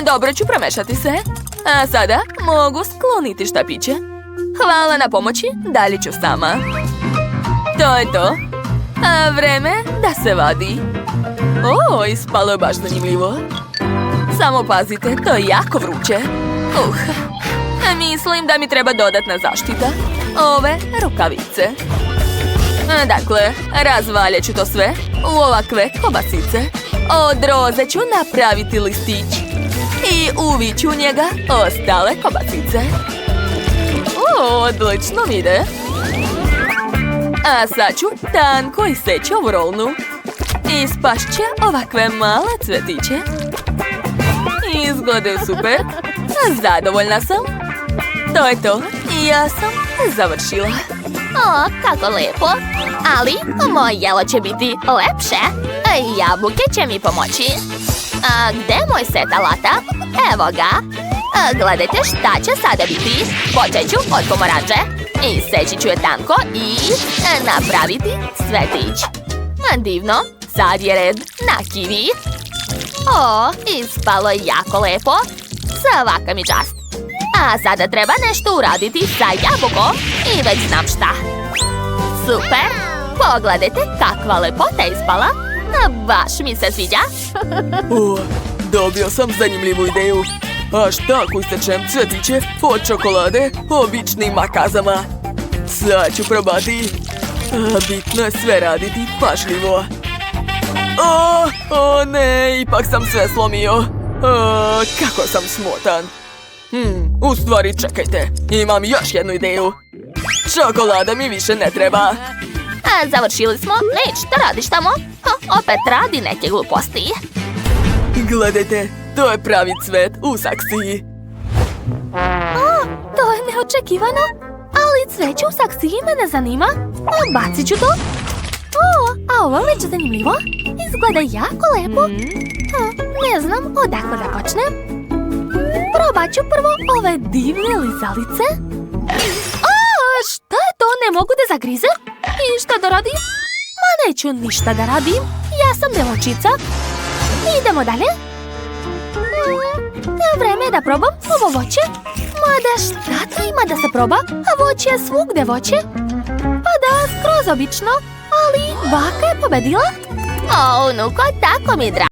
B: Dobro ću promešati se. A sada mogu skloniti štapiće. Hvala na pomoći, dalje ću sama. To je to. A vreme da se vadi. Ispalo je baš zanimljivo. Samo pazite, to je jako vruće. Mislim da mi treba dodatna zaštita. Ove rukavice. Dakle, razvaljat ću to sve u ovakve kobasice. Od roze ću napraviti listić. I uvit ću u njega ostale kobasice. Odlično mi ide. A sad ću tanko iseći ovu rolnu. Ispašće ovakve male cvetiće. Izgledaju super. Zadovoljna sam. To je to. I ja sam završila.
A: Kako lepo. Ali moje jelo će biti lepše. Jabuke će mi pomoći. Gde je moj set alata? Evo ga. Gledajte šta će sada biti. Počet ću od pomoranđe. Iseći ću je tanko i napraviti cvetić. Divno. Sad je red na kiwi. Ispalo je jako lepo. Svaka mi čast. A sada treba nešto uraditi sa jabukom i već znam šta. Super! Pogledajte kakva lepota ispala. Baš mi se sviđa.
C: Dobio sam zanimljivu ideju. A šta ako isečem cvetiće od čokolade običnim makazama? Sad ću probati. Bitno je sve raditi pažljivo. O ne, ipak sam sve slomio. Kako sam smotan. U stvari čekajte, imam još jednu ideju. Čokolada mi više ne treba.
A: Završili smo. Mitch, šta radiš tamo? Opet radi neke gluposti.
C: Gledajte, to je pravi cvet u saksiji.
A: To je neočekivano. Ali cveće u saksiji me ne zanima. Bacit ću to. A ovo je već zanimljivo. Izgleda jako lepo. Ne znam odakle da počnem. Probat ću prvo ove divne lizalice. Šta je to? Ne mogu da zagrize? I šta da radim? Ma neću ništa da radim. Ja sam devojčica. Idemo dalje. Vreme je da probam ovo voće. Mada šta to ima da se proba? A voće je svugde voće. Pa da, skroz obično. Ali baka je pobedila. Unuko, tako mi je drago.